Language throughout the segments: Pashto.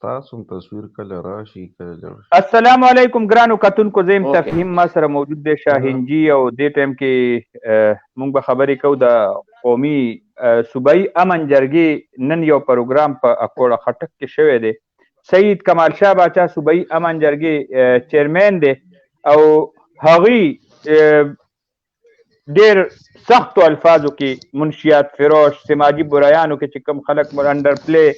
تاسو هم تصویر کله راشي کله لړ شي. السلام علیکم ګرانو کتونکو، زیم تفهیم ما سره موجود دی شاهینجی، او دې ټایم کې مونږ به خبرې کوو د قومي صوبائی امن جرګې نن یو پروګرام په اکوړه خټک کې شوی دی. سید کمال شاه باچا صوبائی امن جرګې چیئرمن دی او هغوی ډیر سختو الفاظو کې منشیات، فروش، سماجی برایانو کې چې کوم خلک انډر پلی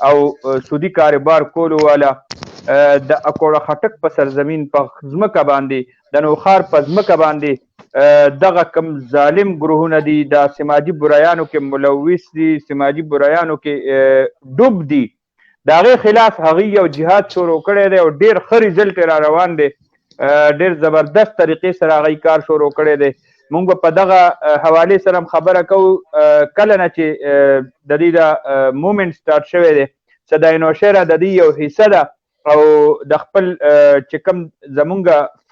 او سودی کاروبار کولو والا د اکوړه خټک په سرزمین په ځمکه باندې د نوشهر په ځمکه باندې دغه کم ظالم گروهونه دي، د سماجی برایانو کې ملوث دي، سماجی برایانو کې ډوب دي، د هغې خلاف هغوی یو جهاد شروع کړی دی او ډیر ښه ریزلټ را روان دی، ډیر زبردست طریقې سره هغوی کار شروع کړی دی. مونږ په دغه حوالې سره هم خبره کوو کله نه چې د دې د مومنټ سټارټ شوی دی. صدای نوشہرہ د دې یو حصه ده او د خپل چې کوم زمونږ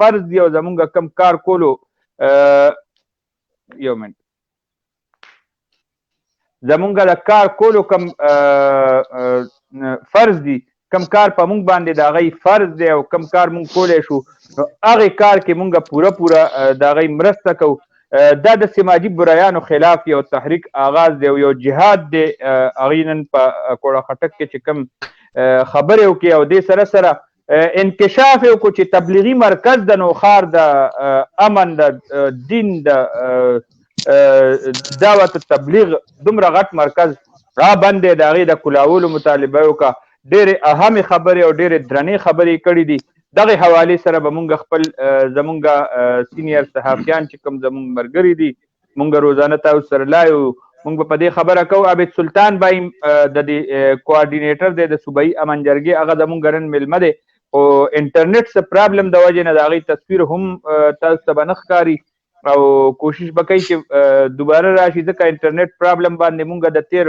فرض دی او زمونږ کوم کار کولو یو منټ زمونږ د کار کولو کوم فرض دی، کم کار په مونږ باندې د هغوی فرض دی او کم کار مونږ کولی شو نو هغې کار کې مونږ پوره د هغوی مرسته کوو. دا د سماجی برایانو خلاف یو تحریک آغاز دی او یو جهاد دی. هغوی نن په کوړه خټک کې چې کوم خبرې وکړي او دې سره سره انکشاف یې وکړو چې تبلیغی مرکز د نوشهر د امن د دین د دعوت تبلیغ دومره غټ مرکز را بند دی، د هغې د کلاولو مطالبه یې وکړه. ډېرې اهمې خبرې او ډېرې درنې خبرې کړي دي. دغه حوالې سره به مونږ خپل زمونږ سینیر صحافیان چې کوم زمونږ ملګري دي مونږ روزانه تاسو سره لایو، مونږ به په دې خبره کوو. عابد سلطان بای د دې کوارډینیټر دی د صوبائی امن جرګې، هغه زمونږ نن میلمه دی او انټرنیټ څه پرابلم د وجې نه د هغې تصویر هم تاسو ته به نه ښکاري او کوشش به کوي چې دوباره راشي، ځکه انټرنیټ پرابلم باندې مونږ د تیر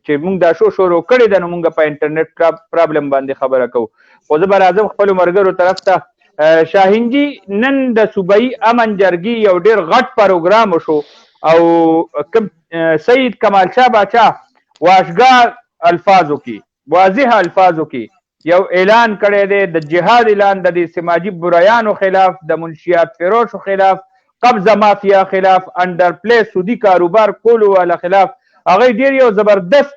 چې مونږ دا شو شروع کړې ده نو مونږ په انټرنیټ پرابلم باندې خبره کوو. خو زه به راځم خپلو ملګرو طرف ته. شاهینجي، نن د صوبائی امن جرګې یو ډېر غټ پروګرام وشو او سید کمال شاه باچا واشګار الفاظو کې واضح الفاظو کې یو اعلان کړی دی د جهاد اعلان د دې سماجی برایانو خلاف، د منشیات فروشوں خلاف، قبضہ مافیا خلاف، انڈر پلی سودی کاروبار کولو والا خلاف. هغوی ډېر یو زبردست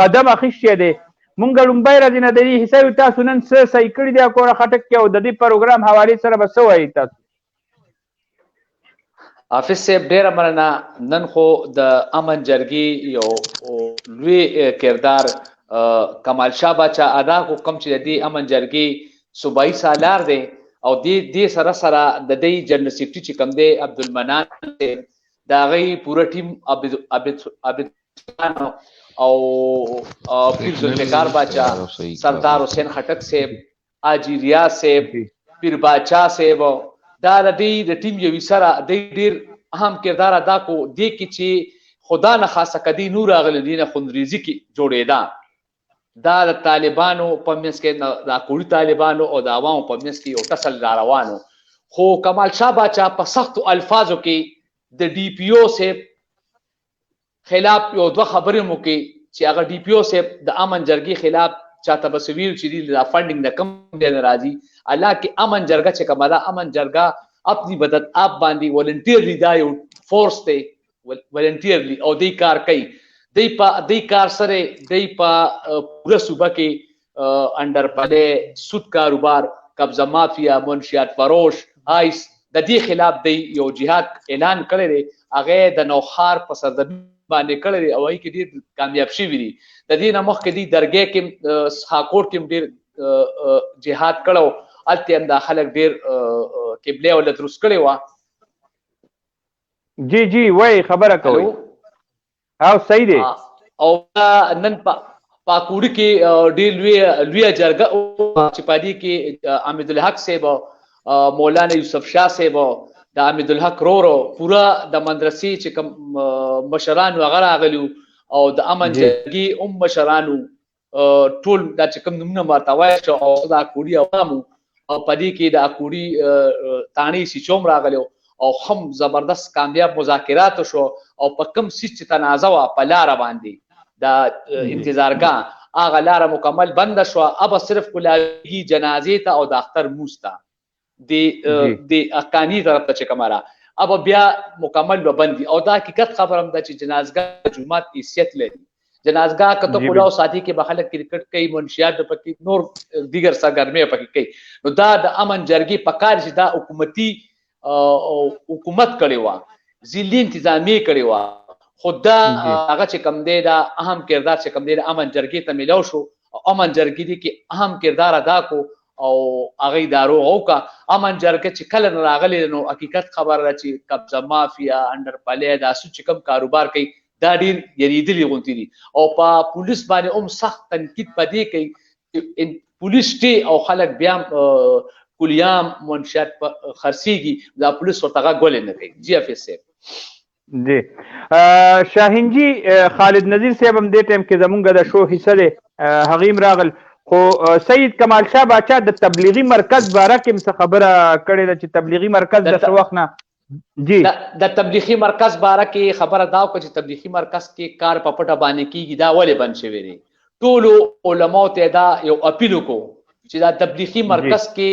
قدم اخیستی دی. مونږ لومبۍ ورځې نه د دې حصه یو، تاسو نن څه صحیح کړي دي اکوړه خټک کې او د دې پروګرام حوالې سره به څه وایي تاسو؟ حافظ صاحب ډېره مننه. نن خو د امن جرګې یو لوی کردار کمال شاه باچا ادا کو، کوم چې د دې امن جرګې صوبائی سالار دی او دې سره سره د دې جنرال سیکرټري چې کوم دی عبدالمنان دی، د هغوی پوره ټیم عابد او پیر ذوالفقار باچا، سردار حسین خټک صاحب، حاجی ریاض صاحب، پیر باچا صاحب، دا د دې د ټیم یوې سره د ډېر اهم کردار ادا کو. دې کې چې خدا نه خاصه کدی نور راغلی دي نه خوندریزي کې جوړېده. دا د طالبانو په منځ کې د اکوړي طالبانو او د عوامو په منځ کې یو ټسل را روانو. خو کمال شاه باچا په سختو الفاظو کې د ډي پي او صاحب خلاف یو دوه خبرې مو کې چې هغه ډي پي او صاحب د امن جرګې خلاف چاته به څه ویل چې دي دا فنډینګ نه کم دی نه راځي. حالانکه امن جرګه چې کومه ده، امن جرګه اپنی بدت آپ باندې ولنټیرلی دا یو فورس دی، ولنټیرلی او دی کار کوي. دی کار سره دی په پوره صوبه کې انډر پلی سود کاروبار، قبضہ مافیا، منشیات فروش، آیس، د دې خلاف دی یو جهاد اعلان کړی دی. هغه د نوشهر په سرزمین باندې کړی دی او هغې کې ډېر کامیاب شوي دي. د دې نه مخکې دی درګۍ کې سخاکوټ کې هم ډېر جهاد کړی، هلته هم دا خلک ډېر قبله ورله دروست کړې وه. جی جی وایي خبره کوئ او صحیح دی. او نن په اکوړي کې ډېر لویه جرګه چې په دې کې حامد الحق صاحب، مولانا یوسف شاه صاحب، د حامد الحق رورو، پورا د مدرسې چې کوم مشرانو هغه راغلي او د امن جرګې هم مشرانو ټول دا چې کوم نومونه ماته وایي شو او د اکوړي عوامو او په دې کې د اکوړي تاڼې سیچوم راغلی او هم زبردست کامیاب مذاکرات شو او په کوم سیس چې تنازع وه په لاره باندې د انتظارګاه هغه لاره مکمل بند شو. اب صرف کولاږي جنازې ته او د اختر موس ته د اقانی طرف ته چې کومه اب بیا مکمل وبندي. او دا حقیقت خبرم ده چې جنازګاه جمعات حیثیت لري. جنازګاه کته کولاو ساتي کې به خلک کرکټ کوي، منشیات پکې نور دیگر سرګرمۍ پکې کوي. نو دا د امن جرګې په کار چې دا حکومت کړی و، ځلې انتظامی کړی و، خو دا هغه چې کم دی دا اهم کردار چې کم دی د امن جرګې ته ملاو شو. امن جرګې دی کې اهم کردار ادا کو او هغه ادارو او کا امن جرګه چې کله نه راغلی نو حقیقت خبر را چې قبضہ مافیا انډر پلې دا چې کم کاروبار کوي دا ډیر یریدلی غونتی دي. او په پولیس باندې سخت تنقید پدې کوي پولیس ټي او خلک بیا کلیام منشیات خرسيږي دا پولیس ورته غول نه کوي. جی افیس صاحب جی شاهین جی خالد نظیر صاحب هم دې ټیم کې زمونږ د شو حصہ دی حغیم راغل. خو سید کمال شاه باچا د تبلیغی مرکز باره کې څه خبره کړې ده چې تبلیغی مرکز د څه وخت نه جی د تبلیغی مرکز باره کې خبره دا وکړه چې تبلیغی مرکز کې کار په پټه باندې کیږي. دا ولې بند شوی دی؟ ټولو علماء ته دا یو اپیل وکړو چې دا تبلیغی مرکز کې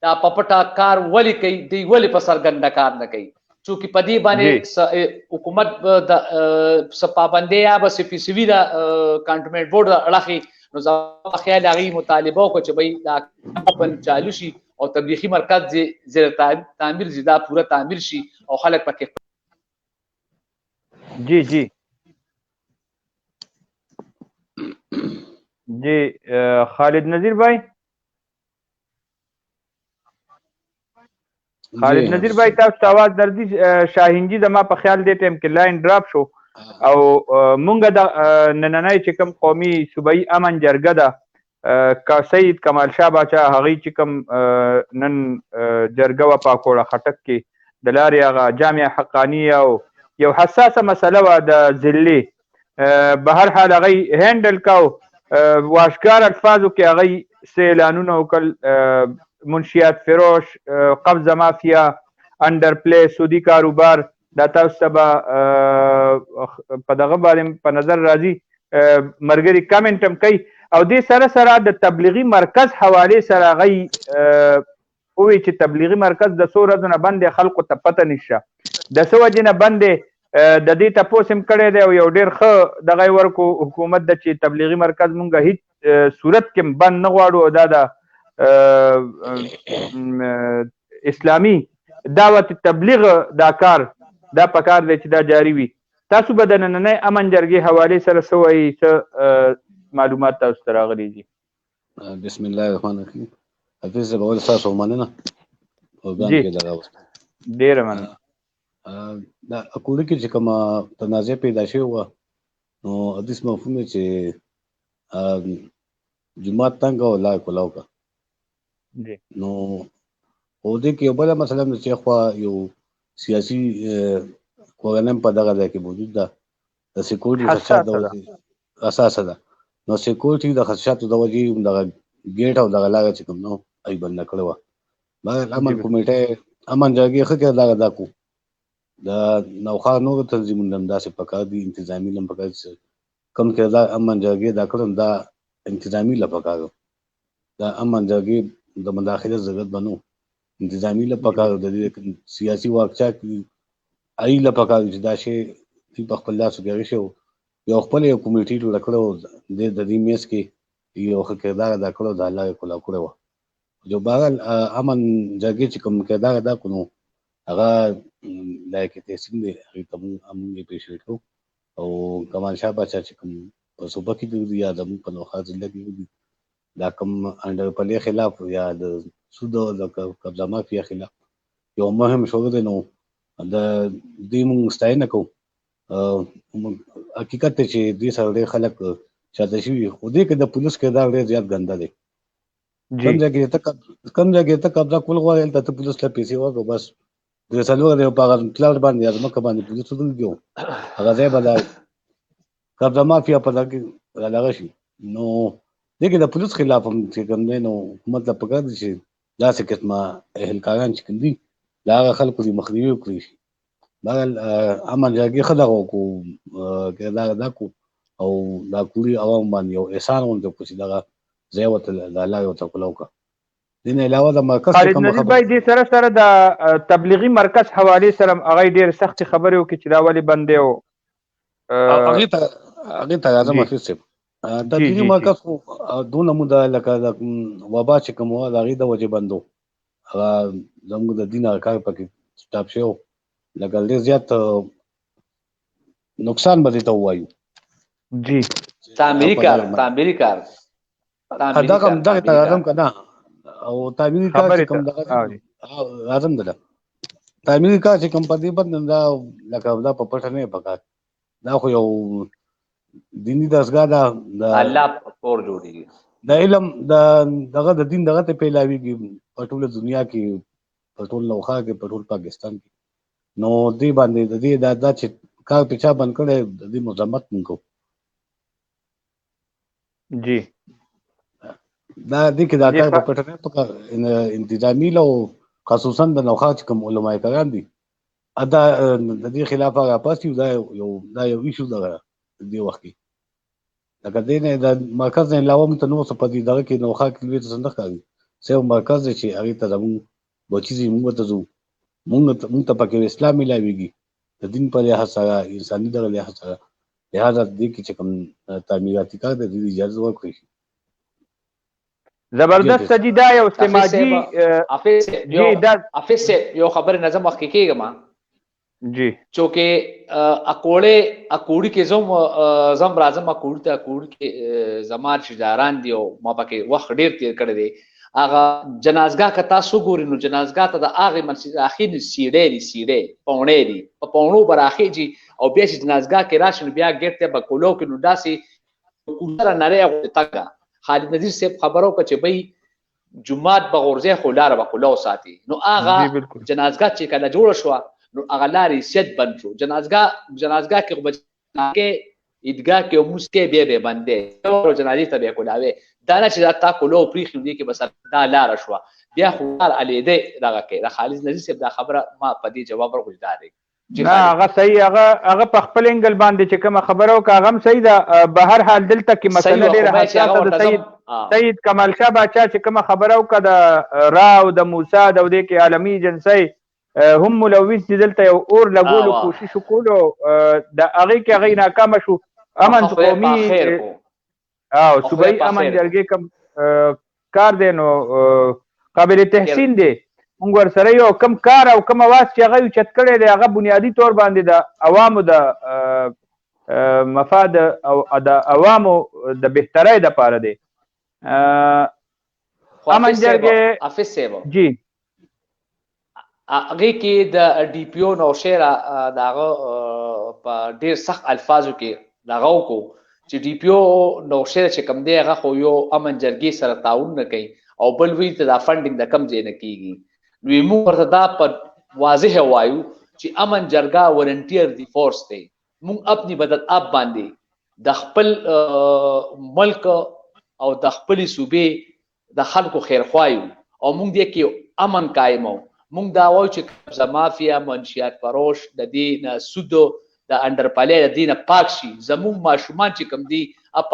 دا په پټه کار ولې کوي، دی ولې په سرګنده کار نه کوي؟ چونکه په دې باندې حکومت د پابندۍ یا به سپیسیفي دا کانټونمنت بورډ اړخي نو زما خیال هغه مطالبه وکړه چې بھائی دا پن چالو شي او تبلیغی مرکز زیر تعمیر زیاده پورا تعمیر شي او خلک پکې. جی جی جی خالد نظیر بھائی خالد نظیر بھائی تاسو आवाज درځي. شاهین جی زما په خیال دې ټیم کې لاین ډراپ شو او مونږ د نننۍ چې کوم قومي صوبائی امن جرګه ده کا سید کمال شاه باچا هغه چې کوم نن جرګه و پاکوړه خټک کې د لارې هغه جامع حقانیه او یو حساسه مسله وه د ذلې به هر حال هغه هینډل کاو واشکار الفاظو کې هغه څه اعلانونه وکړل منشیات فروش قبضہ مافیا انڈر پلے سودی کاروبار دا تاسو ته په دغه باندې په نظر راځي مرګري کامنټ هم کوي. او دې سره سره د تبلیغی مرکز حواله سره غي وی چې تبلیغی مرکز د څو ورځې نه بندې خلکو ته پته نشه د څه وجې نه بندې د دې تپوس هم کړی دی او یو ډېر ښه دغه ورکو حکومت د چې تبلیغی مرکز مونږ هیڅ صورت کې بند نه غواړو او دا د اسلامی دعوت تبلیغ دا کار دا پکار دی چې دا جاری وي. تاسو به د نننۍ امن جرګې حوالې سره څه وایي، څه معلومات تاسو ته راغلي دي؟ بسم الله الرحمن الرحیم. حافظ صاحب اول تاسو مننه او ځان کې دغه وسته ډېره مننه. دا اکوړه کې چې کومه تنازع پیدا شوې وه نو حدیث مفهوم دی چې جمعات تنګ او لار کولاو کا نو او دې کې یو بله مسله هم چې خوا یو سیاسي کورنۍ په دغه ځای کې موجود ده د سیکورټي خدشات د وجې اساسه ده. نو سیکورټي د خدشاتو د وجې دغه ګیټ او دغه لاره چې کوم نو ای بنده کړې وه. بهر امن کمیټه امن جرګې ښه کردار ادا کړو. د نوښار نورو تنظیمونو هم داسې پکار دي انتظامي هم پکار دي کوم کردار امن جرګې ادا کړم دا انتظامي له پکار دا امن جرګې د مداخلت ضرورت بنو انتظامی له پکار د دې سیاسي واکچا کې ای له پکار چې دا شی په خپل لاس کې شو یو خپل یو کمیټي ټول کړو د دې میس کې یو کردار ادا کړو د الله کولا کړو جو بهرحال امن جرګې چې کوم کردار ادا کړو هغه لایق تحسین دی هغه ته موږ اپریشیټ کوو او کمال شاه باچا چې کوم په صوبه کې دی یا زموږ په نوښار ضلع کې دی دا کوم انډر پلې خلاف یا د سود او د قبضہ مافیا خلاف یو مهم شو دی نو د دې موږ ستاینه کوو. حقیقت ته چې دې سره ډېر خلک شاته شوي خو دې کې د پولیس کردار ډېر زیات ګنده دی. کوم ځای کې ته قبضه کول غواړې هلته ته پولیس ته پیسې ورکړه بس درې څلور دی په هغه پلار باندې یا ځمکه باندې پولیس ودرېږي او هغه ځای به د قبضه مافیا په دغه کې رالغه شي. نو دې کې د پولیس خلاف هم چې کوم دی نو حکومت ته پکار دي چې داسې قسمه اهلکاران چې کوم دي د هغه خلکو دې مخنیوي وکړي شي. بهرحال امن جرګې ښه دغه وکړو کردار ادا کړو او دا کوړي عوام باندې یو احسان غوندې وکړو چې دغه ځای ورته د الله ورته کولاو کړه. دې نه علاوه د مرکز خالد نظیر بھائی دې سره سره د تبلیغي مرکز حوالې سره هغه ډېر سختې خبرې وکړي چې دا ولې بند دی او هغې ته راځم حفیظ صاحب. تبلیغي مرکز خو دونه موده لکه د وبا چې کوم وه د هغې د وجې بند و. هغه زموږ د دین کار پکې سټاپ شوی و، لکه ډېر زیات نقصان به دې ته ووایو. جی تعمیري کار دغه ته راځم که نه، او تعمیري کار چې کوم دغه راځم دله تعمیري کار چې کوم په دې باندې دا لکه دا په پټه نه پکار، دا خو یو دیني دستګاه ده، د الله پور جوړېږي، د علم دغه د دین دغه ته پیلاویږي په ټوله دنیا کې، په ټول نوخا کې، په ټول پاکستان کې. نو دې باندې د دې دا چې کار په چا بند کړی د دې مذمت موږ کوو. جی دا دې کې دا کار په پټه نه پکار، انتظامي لو خصوصا د نوخا چې کوم علماء کرام دي دا د دې خلاف هغه پاسي دا یو ایشو ده دې وخت کې. لکه دې نه د مرکز نه علاوه موږ ته نور څه په دې دغه کې نوخا کې لوی څه نه ښکاري، صرف مرکز دی چې هغې ته زموږ بچي دي، موږ ته ځو، موږ ته پکې اسلام میلاویږي د دین په لحاظ سره، انساني دغه لحاظ سره. لہذا دې کې چې کوم تعمیراتي کار دی دې اجازه ورکړی شي. زبردست سجیده یو سماجی حافظ سے یو خبر نظم وقت کی گا ماں جی چونکہ اکوڑی کے زم رازم اکوڑی تا اکوڑی کے زمان شجاران دیو ما پاکے وقت ډیر تیر کړی دی. هغه جنازګاه که تاسو ګورئ نو جنازګاه ته د هغې اخر سیړی دي، سیړی پوڼی دي، په پوڼو به راخېږي او بیا چې جنازګاه کې راشي نو بیا ګیټ ته به کولو کې نو داسې کوټره نرۍ غوندې تګه. خالد نظیر صاحب خبرو که چې بی جماعت به غورځی خو لاره به کولو ساتي. نو هغه جنازګاه چې کله جوړه شوه نو هغه لارې سیټ بند شو. جنازګاه کې خو به عیدګاه کې مونځ کې بیا به بندې جنازې ته بیا کولاوې دا نه چې دا تا کولو پرېښي نو دې کې بس دا لاره شوه بیا خو لار علیدی دغه کوي. د خالد نظیر صاحب دا خبره ما په دې جواب ورکړو دا دی نه هغه صحیح، هغه په خپل انګل باندې چې کومه خبره وکړه هغه هم صحیح ده. به هر حال دلته کې مسله ډېره حساسه ده. سید کمال شاه باچا چې کومه خبره وکړه د را او د موسی د دې کې عالمي ایجنسۍ هم ملوث دي دلته یو اور لګولو کوشش وکړو د هغې کې هغې ناکامه شو. امن قومي او صوبائی امن جرګې کوم کار دی نو قابل تحسین دی. موږ ورسره یو کم کار او کم اواز چې هغه اوچت کړی دی هغه بنیادي طور باندې د عوامو د مفاد او د عوامو د بهترۍ دپاره دی. امن جرګې جی هغې کې د ډي پي او نوشهرہ د هغه په ډېر سخت الفاظو کې د هغه وکړو چې ډي پي او نوشهرہ چې کوم دی هغه خو یو امن جرګې سره تعاون نه کوي او بل وی ته دا فنډینګ د کم ځای نه کېږي. نو موږ ورته دا په واضح وایو چې امن جرګه ولنټیر دی فورس دی. موږ اپنی بدل آپ باندې د خپل ملک او د خپلې صوبې د خلکو خیرخوایو او موږ دې کې امن قایمو. موږ دا وایو چې قبضه مافیا منشیات فروش د دې نه سودو د انډر پالی د دې نه پاک شي. زموږ ماشومان چې کوم دي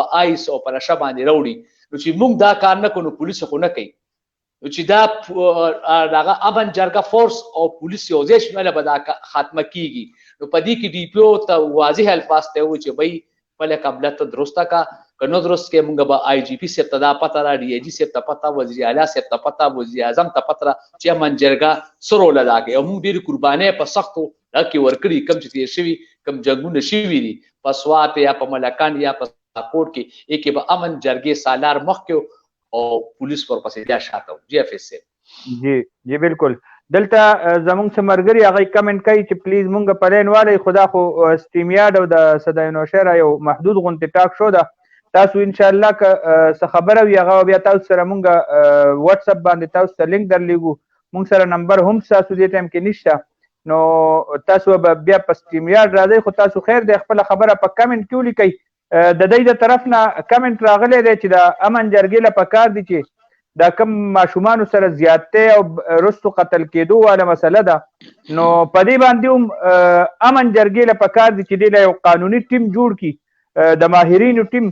په آیس او په نشه باندې راوړي نو چې موږ دا کار نه کوو نو پولیس خو نه کوي. نو چې دا دغه امن جرګه فورس او پولیس یو ځای شي نو به دا خاتمه کیږي. نو په دې کې ډي پي او ته واضح الفاظ ته وایي چې بھائی پهله قبله ته درسته کا که نه درست کې موږ به آی جي پي صاحب ته دا پته را ډي آی جي صاحب ته پته وزیر اعلی صاحب ته پته وزیر اعظم ته پته چې امن جرګه څه رول ادا کوي. او موږ ډېرې قربانۍ په سختو دغه کې ورکړي کوم چې تېر شوي کوم جنګونه شوي دي په سوات یا په ملکان یا په کوټ کې یې به امن جرګې سالار مخکې او پولیس ورپسې بیا شاته و. جی حافظ صاحب جی بالکل. دلته زمونږ څه ملګري هغه کمنټ کوي چې پلیز مونږ په لین والئ خدا خو سټیمیاډ او د صدای نوشهرہ یو محدود غونډې ټاک شو ده. تاسو انشاءالله که څه خبره وي هغه بیا تاسو سره مونږ واتس اپ باندې تاسو ته لینک درلیږو. مونږ سره نمبر هم ستاسو دې ټایم کې نشته نو تاسو به بیا په سټیمیاډ راځئ. خو تاسو خیر دی خپله خبره په کمنټ کې ولیکئ. د دوی د طرف نه کمنټ راغلی دی چې د امن جرګې له پکار دي چې دا کم ماشومانو سره زیاتۍ او رستو قتل کېدو واله مسله ده. نو په دې باندې هم امن جرګې له پکار دي چې دې له یو قانوني ټیم جوړ کړي د ماهرینو ټیم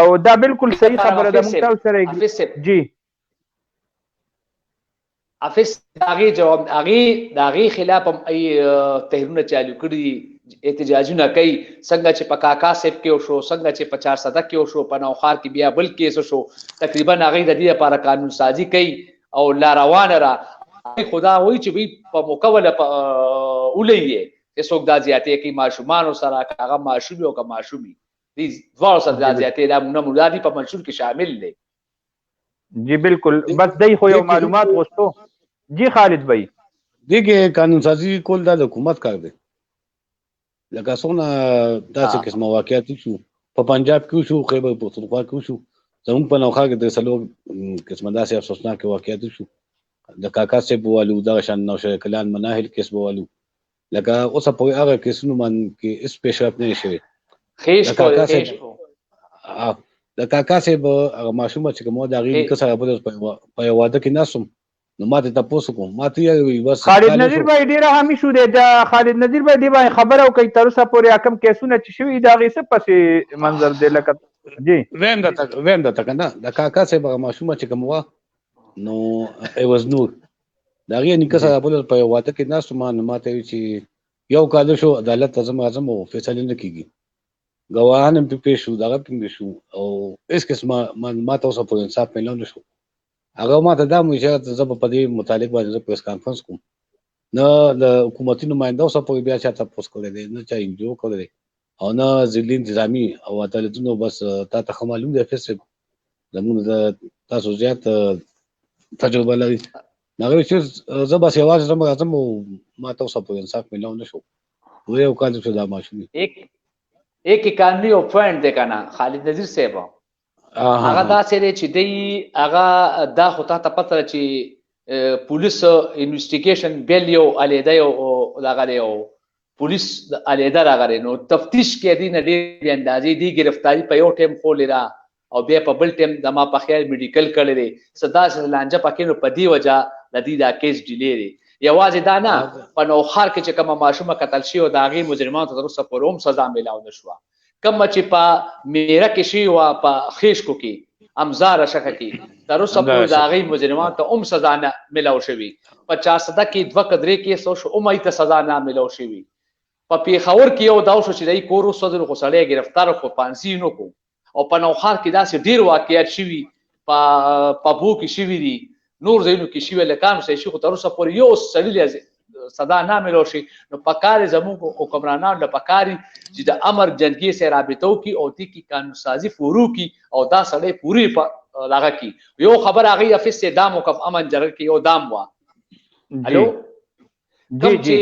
او دا بالکل صحیح خبره ده موږ تاسو سره جی حافظ داغي جواب داغي خلاف هم ای تحریرونه چالو کړي احتجاجونه کوي څنګه چې په کاکا سیب کې شو څنګه چې په 400 کې شو په نوخار کې بیا بل کیس شو تقریبا هغه د دې لپاره قانون سازي کوي او لا روانه را خدا وایي چې وی په مکوله ولې چې څوک دا زیاتې کوي ماشومان سره هغه ماشوم او ماشومي دې ډول سره زیاتې دا نموداري په منشور کې شامل دي جی بالکل بس دای خو یو معلومات غوښتو جی خالد بھائی دیکھیں قانون سازی کول دا حکومت کار دی لکه څونه داسې قسمه واقعیت شو په پنجاب کې شو خیبر پختونخوا کې شو زموږ په نوخا کې د سلو قسمه داسې افسوسناک واقعیت شو د کاکا سیب والو دغه شان نوشهرہ کلان مناهل کیس والو لکه اوس په هغه کیسونو باندې کې اس پیشرفت نه شوی د کاکا سیب هغه ماشومه چې کومه د هغې نیکه سره بل په یو واده کې ناست وم نو ما ته تپوس کوم ما ته یې بس خالد نظیر بھائی ډېره حامي شو دی د خالد نظیر بھائی دې باندې خبره وکړئ تر اوسه پورې حکم کیسونه چې شوي د هغې څه پسې منظر دی لکه جی ویم درته که نه د کاکا صاحب هغه ماشومه چې کوم وه نو عوض نور د هغې نیکه سره بل په یو واده کې ناست وم نو ما ته ویل چې یو کال شو عدالت ته ځم راځم او فیصلې نه کېږي ګواهان هم پې شو دغه پې شو او هېڅ قسمه ما ته اوسه پورې انصاف میلاو نه شو هغه ما ته دا وایي چې زه به په دې متعلق باندې زه پریس کانفرنس کوم نه د حکومتي نماینده اوسه پورې بیا چا تپوس کړی دی نه چا انجو کړی دی او نه ضلعي انتظامي او عدالتونو بس تا ته ښه معلوم دی حافظ صاحب زموږ د تاسو زیات تجربه لري هغه وایي چې زه بس یوازې ځم راځم او ما ته اوسه پورې انصاف میلاو نه شو وی یو کال شو دا ماشوم ایک قانوني او پوینټ دی که نه خالد نظیر صاحب هغه داسې دی چې دی هغه دا خو تا ته پته ده چې پولیس انویسټیګیشن بیل یو علیحده یو دغه دی او پولیس علیحده راغلی نو تفتیش کې دی نه ډېرې بې اندازې دی ګرفتاري په یو ټایم خولې را او بیا په بل ټایم د ما په خیال میډیکل کړی دی څه داسې لانجه پکې نو په دې وجه د دې دا کیس ډیلې دی یوازې دا نه په نوخار کې چې کومه ماشومه قتل شوې وه د هغې مجرمانو ته تر اوسه پورې هم سزا میلاو نه شوه کومه چې په میره کې شوې وه په خیشکو کې امزاره شکه کې تر اوسه پورې د هغې مجرمانو ته هم سزا نه میلاو شوي په 400 کې 2 که 3 کیس وشو هم هغې ته سزا نه میلاو شوي په پېښور کې یو دا وشو چې دی کور وسوځلو خو سړی ګرفتار خو پانسي نه کړو او په نوخار کې داسې ډېر واقعیت شوي په بو کې شوي دي نور ځایونو کې شوي لکانو سره شي خو تر اوسه پورې یو سړي صدا نه میلاو شي نو پکار زموږ حکمرانانو له پکاري چې د امر جنګي سره رابطه وکړي او دې کې قانون سازي شروع کړي او دا سړی پوری هغه کړي یو خبر هغې حافظ صاحب دا موقف امن جرګه کې یو دام وه الو کوم چې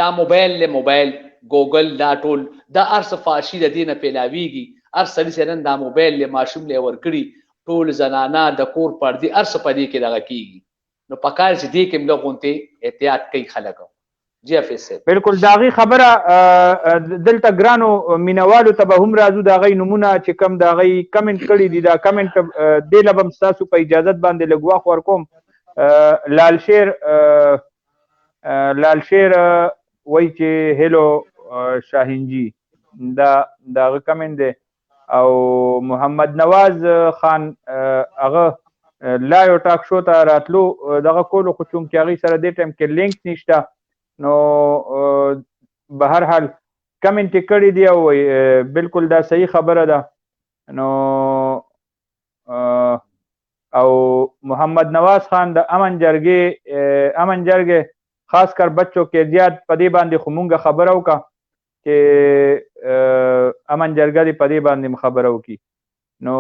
دا موبایل له موبایل ګوګل دا ټول دا هر څه فاشي د دې نه پیلاویږي هر سړي سره نن دا موبایل له ماشوم له ورکړي ټول زنانه د کور پردې هر څه په دې کې دغه کېږي نو پکار چې دې کې موږ غونډې احتیاط کوي خلک جی حافظ صاحب بالکل د هغې خبره دلته ګرانو مینوالو ته به هم راځو د هغې نومونه چې کوم د هغې کمنټ کړي دي دا کمنټ دې له به هم ستاسو په اجازت باندې لږ وخت ورکوم لالشیر وایي چې هیلو شاهینجي دا د هغه کمنټ دی او محمد نواز خان هغه لایو ټاک شو ته راتلو دغه کولو خو چونکې هغې سره دې ټایم کې لینک نشته نو به هر حال کمنټ یې کړي دي او بالکل دا صحیح خبره ده نو او محمد نواز خان د امن جرګې خاص کر بچو کې زیات په دې باندې خو مونږ خبره وکړه چې امن جرګه دې په دې باندې خبره وکړي نو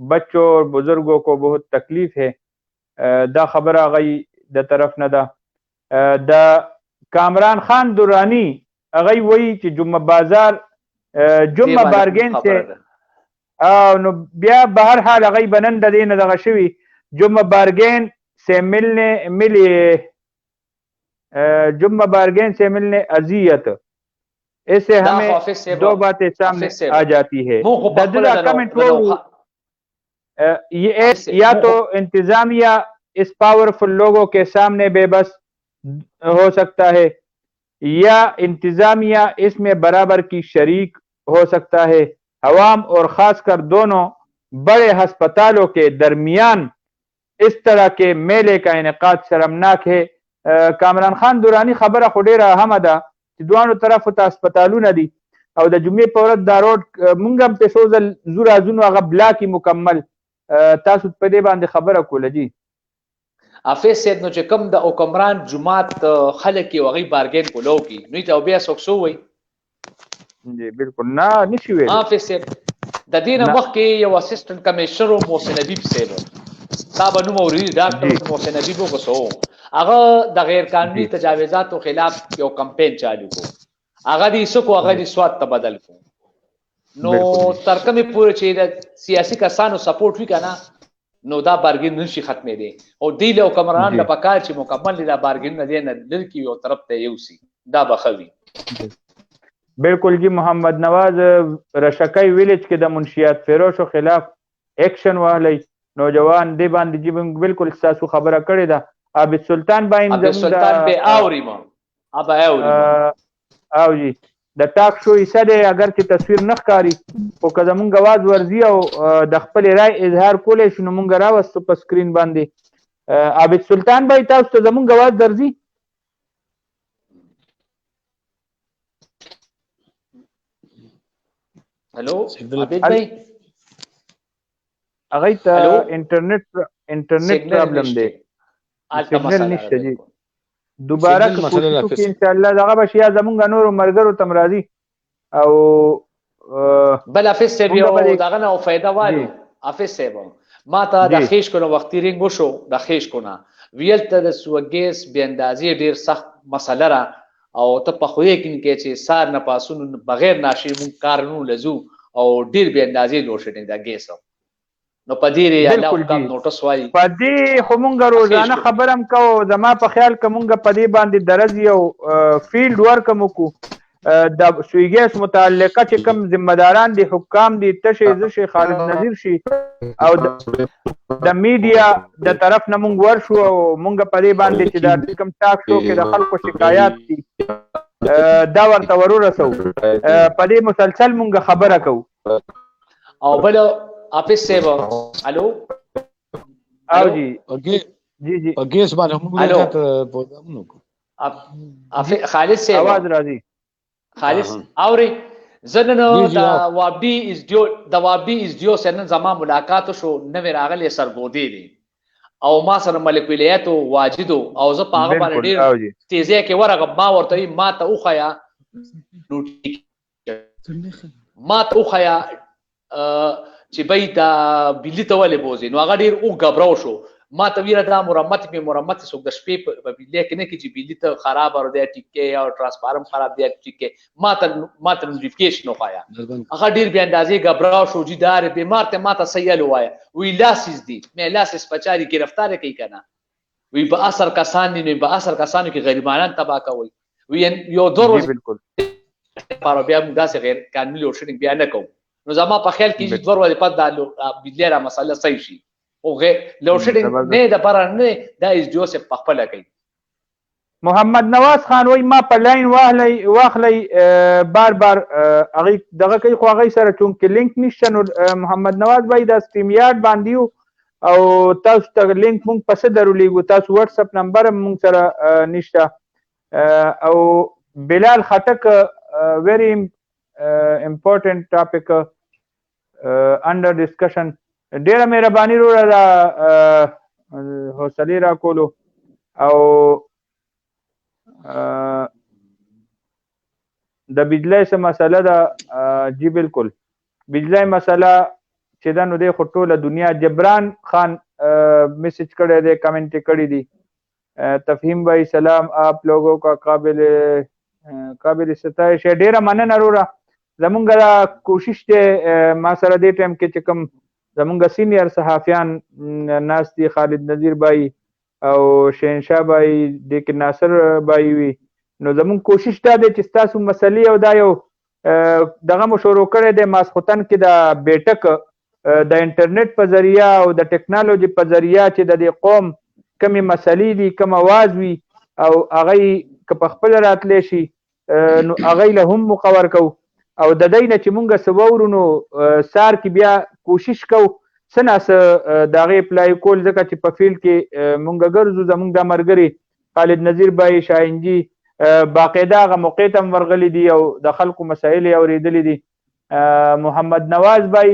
بچوں اور بزرگوں کو بہت تکلیف ہے دا خبر آگئی دا طرف نہ دا کامران خان دورانی اگئی وہی چی جمعہ بازار جمعہ بارگین سے نو بیا بہرحال اگئی بنن دا دین دا غشوی جمعہ بارگین سے ملنے اذیت اس سے ہمیں دو باتیں سامنے آ جاتی ہے یا تو انتظامیہ اس پاورفل لوگوں کے سامنے بے بس ہو سکتا ہے یا انتظامیہ اس میں برابر کی شریک ہو سکتا ہے عوام اور خاص کر دونوں بڑے ہسپتالوں کے درمیان اس طرح کے میلے کا انعقاد شرمناک ہے. کامران خان دورانی خبره خو ډیره اهمه ده چې دوانو طرفو ته هسپتالونه دي او د جمعې په ورځ دا روډ مونږ هم پې څو ځل ځو راځو نو هغه بلاکي مکمل. تاسو په دې باندې خبره کوله جی. حافظ صاحب نو چې کوم د حکمران جماعت خلک یې هغوی بارګین کولو کی نوی ته بیا څوک څه وایي؟ جی بالکل نه نشي ویلی. حافظ صاحب د دې نه مخکې یو اسسټنټ کمیشنر و محسن حبیب صاحب تا به نوم اورېدي ډاکټر محسن حبیب وکړو هغه د غیر قانوني تجاوزاتو خلاف یو کمپین چالو کو هغه دې څه کو هغه دې سواد ته بدل کو نو تر کومې پورې چې د سیاسي کسانو سپورټ وي که نه نو دا بارګین نشي ختمېدی او دې له حکمران له پکار چې مکمل دا بارګینونه دی نه لرې کړي یو طرف ته یوسي دا به ښه وي. بالکل جی. محمد نواز رشکی ویلیج کې د منشیات فروشوں خلاف ایکشن والی نوجوان دی باندې جی بالکل ستاسو خبره کړې ده. عابد سلطان باین سلطان به اوریم ابا اوریم او جی د ټاک شو حصہ دی اگر چې تصویر نه ښکاري خو که زمونږ اواز ورځي او د خپلې رای اظهار کولی شو نو مونږ راوستو په سکرین باندې. عابد سلطان بای تاسو ته زمونږ اواز درځي؟ هلو عابد بای هغوی ته انټرنیټ پرابلم دی سیګنل نشته جی. دوباره که کوشش وکړي انشاءالله دغه به شي یا زمونږ نورو ملګرو ته م راځي او بل حافظ صاحب یو دغه نه فایده وایي. حافظ صاحب ما ته د خیشکو نه وختي رینګ وشو د خیشکو نه ویل ته د سوګیس بې اندازې ډېر سخت مسله را او ته په خو یقین کې چې سار نه پاسونو بغیر ناشې مونږ کار نه لزو او ډېر بې اندازې لوډ شیډینګ د ګیس نو په دې الله حکام نوټس وایي په دې خو مونږ روزانه خبر هم کوو. زما په خیال که مونږ په دې باندې درز یو فیلډ ورک هم وکړو د سویګیس متعلقه چې کوم ذمه داران دي حکام دي تشې زشې خالد نظیر شي او د میډیا د طرف نه مونږ ورشو او مونږ په دې باندې چې دا کوم ټاک شو کې د خلکو شکایات دي دا ورته ورورسو په دې مسلسل مونږ خبره کوو. او بل حافظ صاحب الو او جی جی جی اگے اس بار ہم پروگرام نو خالد صاحب आवाज راځي خالد اوري زنن دا وابدي از دیو سنن زما ملاقات شو نو راغلی سرګودي دي او ما سره ملک ولیات واجد او زه پاغه باندې ډیر تیزه کې ورغه ما ورته ما ته اوخیا ما ته اوخیا چې بای دا بلی ته ولې بوزي نو هغه ډیر او غبراو شو ما ته ویره دا مرمت سو د شپې په بلی کې نه کې چې بلی ته خراب اور دی ټیکې او ترانسفارم خراب دی ټیکې ما ته نوټیفیکیشن وخایا هغه ډیر بیا اندازې غبراو شو چې دار بیمار ته ما ته سیل وای وی لاسیز دی مې لاسیز پچاري گرفتار کوي کنه وی په اثر کسان نه په اثر کسانو کې غریبانان تبا کوي وی یو دور بالکل پر بیا موږ داسې غیر قانوني لوډ بیا نه کوو نو زما په خیال کې چې دور ولې پد د بجلی را مسله صحیح شي او غیر لوډ شیډینګ نه د بار نه دا از جو سے پخپل کوي. محمد نواز خان وای ما په لاین واخلی بار هغه دغه کوي خو هغه سره چونکې لینک نشته نو محمد نواز وای د سټریم یارد باندې او تاسو ته لینک مونږ پسې درولېږو تاسو واتس اپ نمبر مونږ سره نشته او بلال خټک very important topic under discussion ډیره مهرباني وروره حوصلې راکولو او د بجلی څه مسله ده جی بالکل بجلی مسله چې ده نو دی خو ټوله دنیا جبران خان میسج کړی دی کمنټ کړی دی تفهیم بھائی سلام آپ لوگوں کا قابل ستائش ہے ډیره مننه وروره زمونږ کوشش دی ما سره دې ټایم کې چې کوم زمونږ سینیر صحافیان ناست دي خالد نظیر بھائی او شهنشاه بھائی د کې ناصر بھائی وي نو زمونږ کوشش دا دی چې ستاسو مسلې او دا یو دغه مو شروع کړی دی ماسخوتن کې د بیټک د انټرنیټ په ذریعه او د ټیکنالوژي په ذریعه چې د دې قوم کمې مسلې دي کم اواز وي او هغه که په خپل راتلی شي نو هغه له هم مقور کوو او د دې نه چې مونږ څه واورو نو سار کې بیا کوشش کوو څه ناڅه د هغې اپلای کول، ځکه چې په فیلډ کې مونږ ګرځو. زمونږ دا ملګري خالد نظیر بای شاهینجي باقاعده هغه موقع ته هم ورغلي دي او د خلکو مسایل یې اورېدلي دي. محمد نواز بای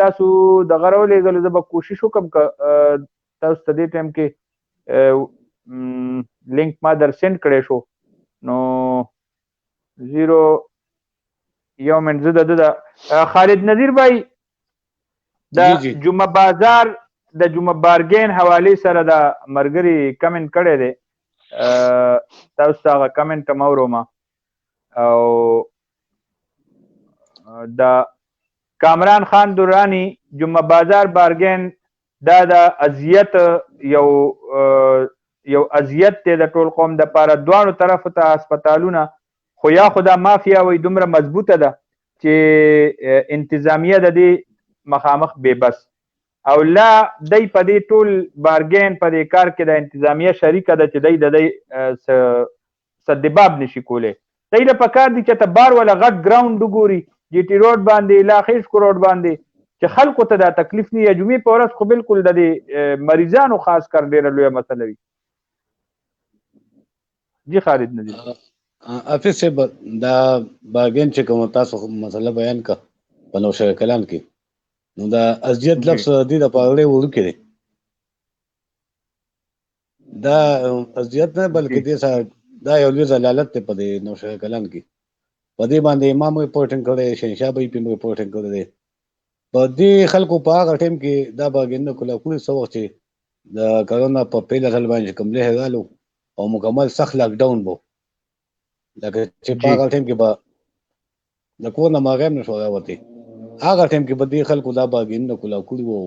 تاسو دغه راولېږلو، زه به کوشش وکړم که تاسو ته دې ټایم کې لینک ما در سینډ کړی شو نو 1 منټ زه د خالد نظیر بای د جمعه بازار د جمعه بارګین حوالې سره د ملګري کمنټ کړی دی، تاسو ته هغه کمنټ هم اورم. او د کامران خان درانی جمعه بازار بارګین دا د اذیت یو اذیت دی د ټول قوم دپاره، دواړو طرفو ته هسپتالونه، خو یا خو دا مافیا وایي دومره مضبوطه ده چې انتظامیه د دې مخامخ بې بس، او لا دی په دې ټول بارګین په دې کار کې د انتظامیه شریکه ده چې دی د دې څه دباب نشي کولی. دی له پکار دي چې ته بار ولا غټ ګراوند وګوري، جی ټي روډ باندې، لا خیشکو روډ باندې، چې خلکو ته دا تکلیف نه وي. جمعې په ورځ خو بالکل د دې مریضانو خاص کر ډېره لویه مسله وي. جی خالد نظیر حافظ صاحب، دا بارګین چې کوم تاسو مسله بیان کړه په نوشهره کلام کې، نو دا اذیت لفظ دې د پاره وړوکی دی. دا اذیت نه بلکې دې سره دا یو لوی ضلالت دی په دې نوشهره کلام کې. په دې باندې امام ریپورټینګ کړی، شهنشاه به یې ریپورټینګ کړی دی. په دې خلکو په هغه ټایم کې دا بارګینونه کولا کړي څه وخت چې د کرونا په پیله ځل باندې کوم لهر رالو او مکمل سخت لاک ډاون بو، لکه چې په هغه ټایم کې به د کور نه ماغه هم نشو راوتی. هغه ټایم کې به دې خلکو دا بارګینونه کولا کړي وو،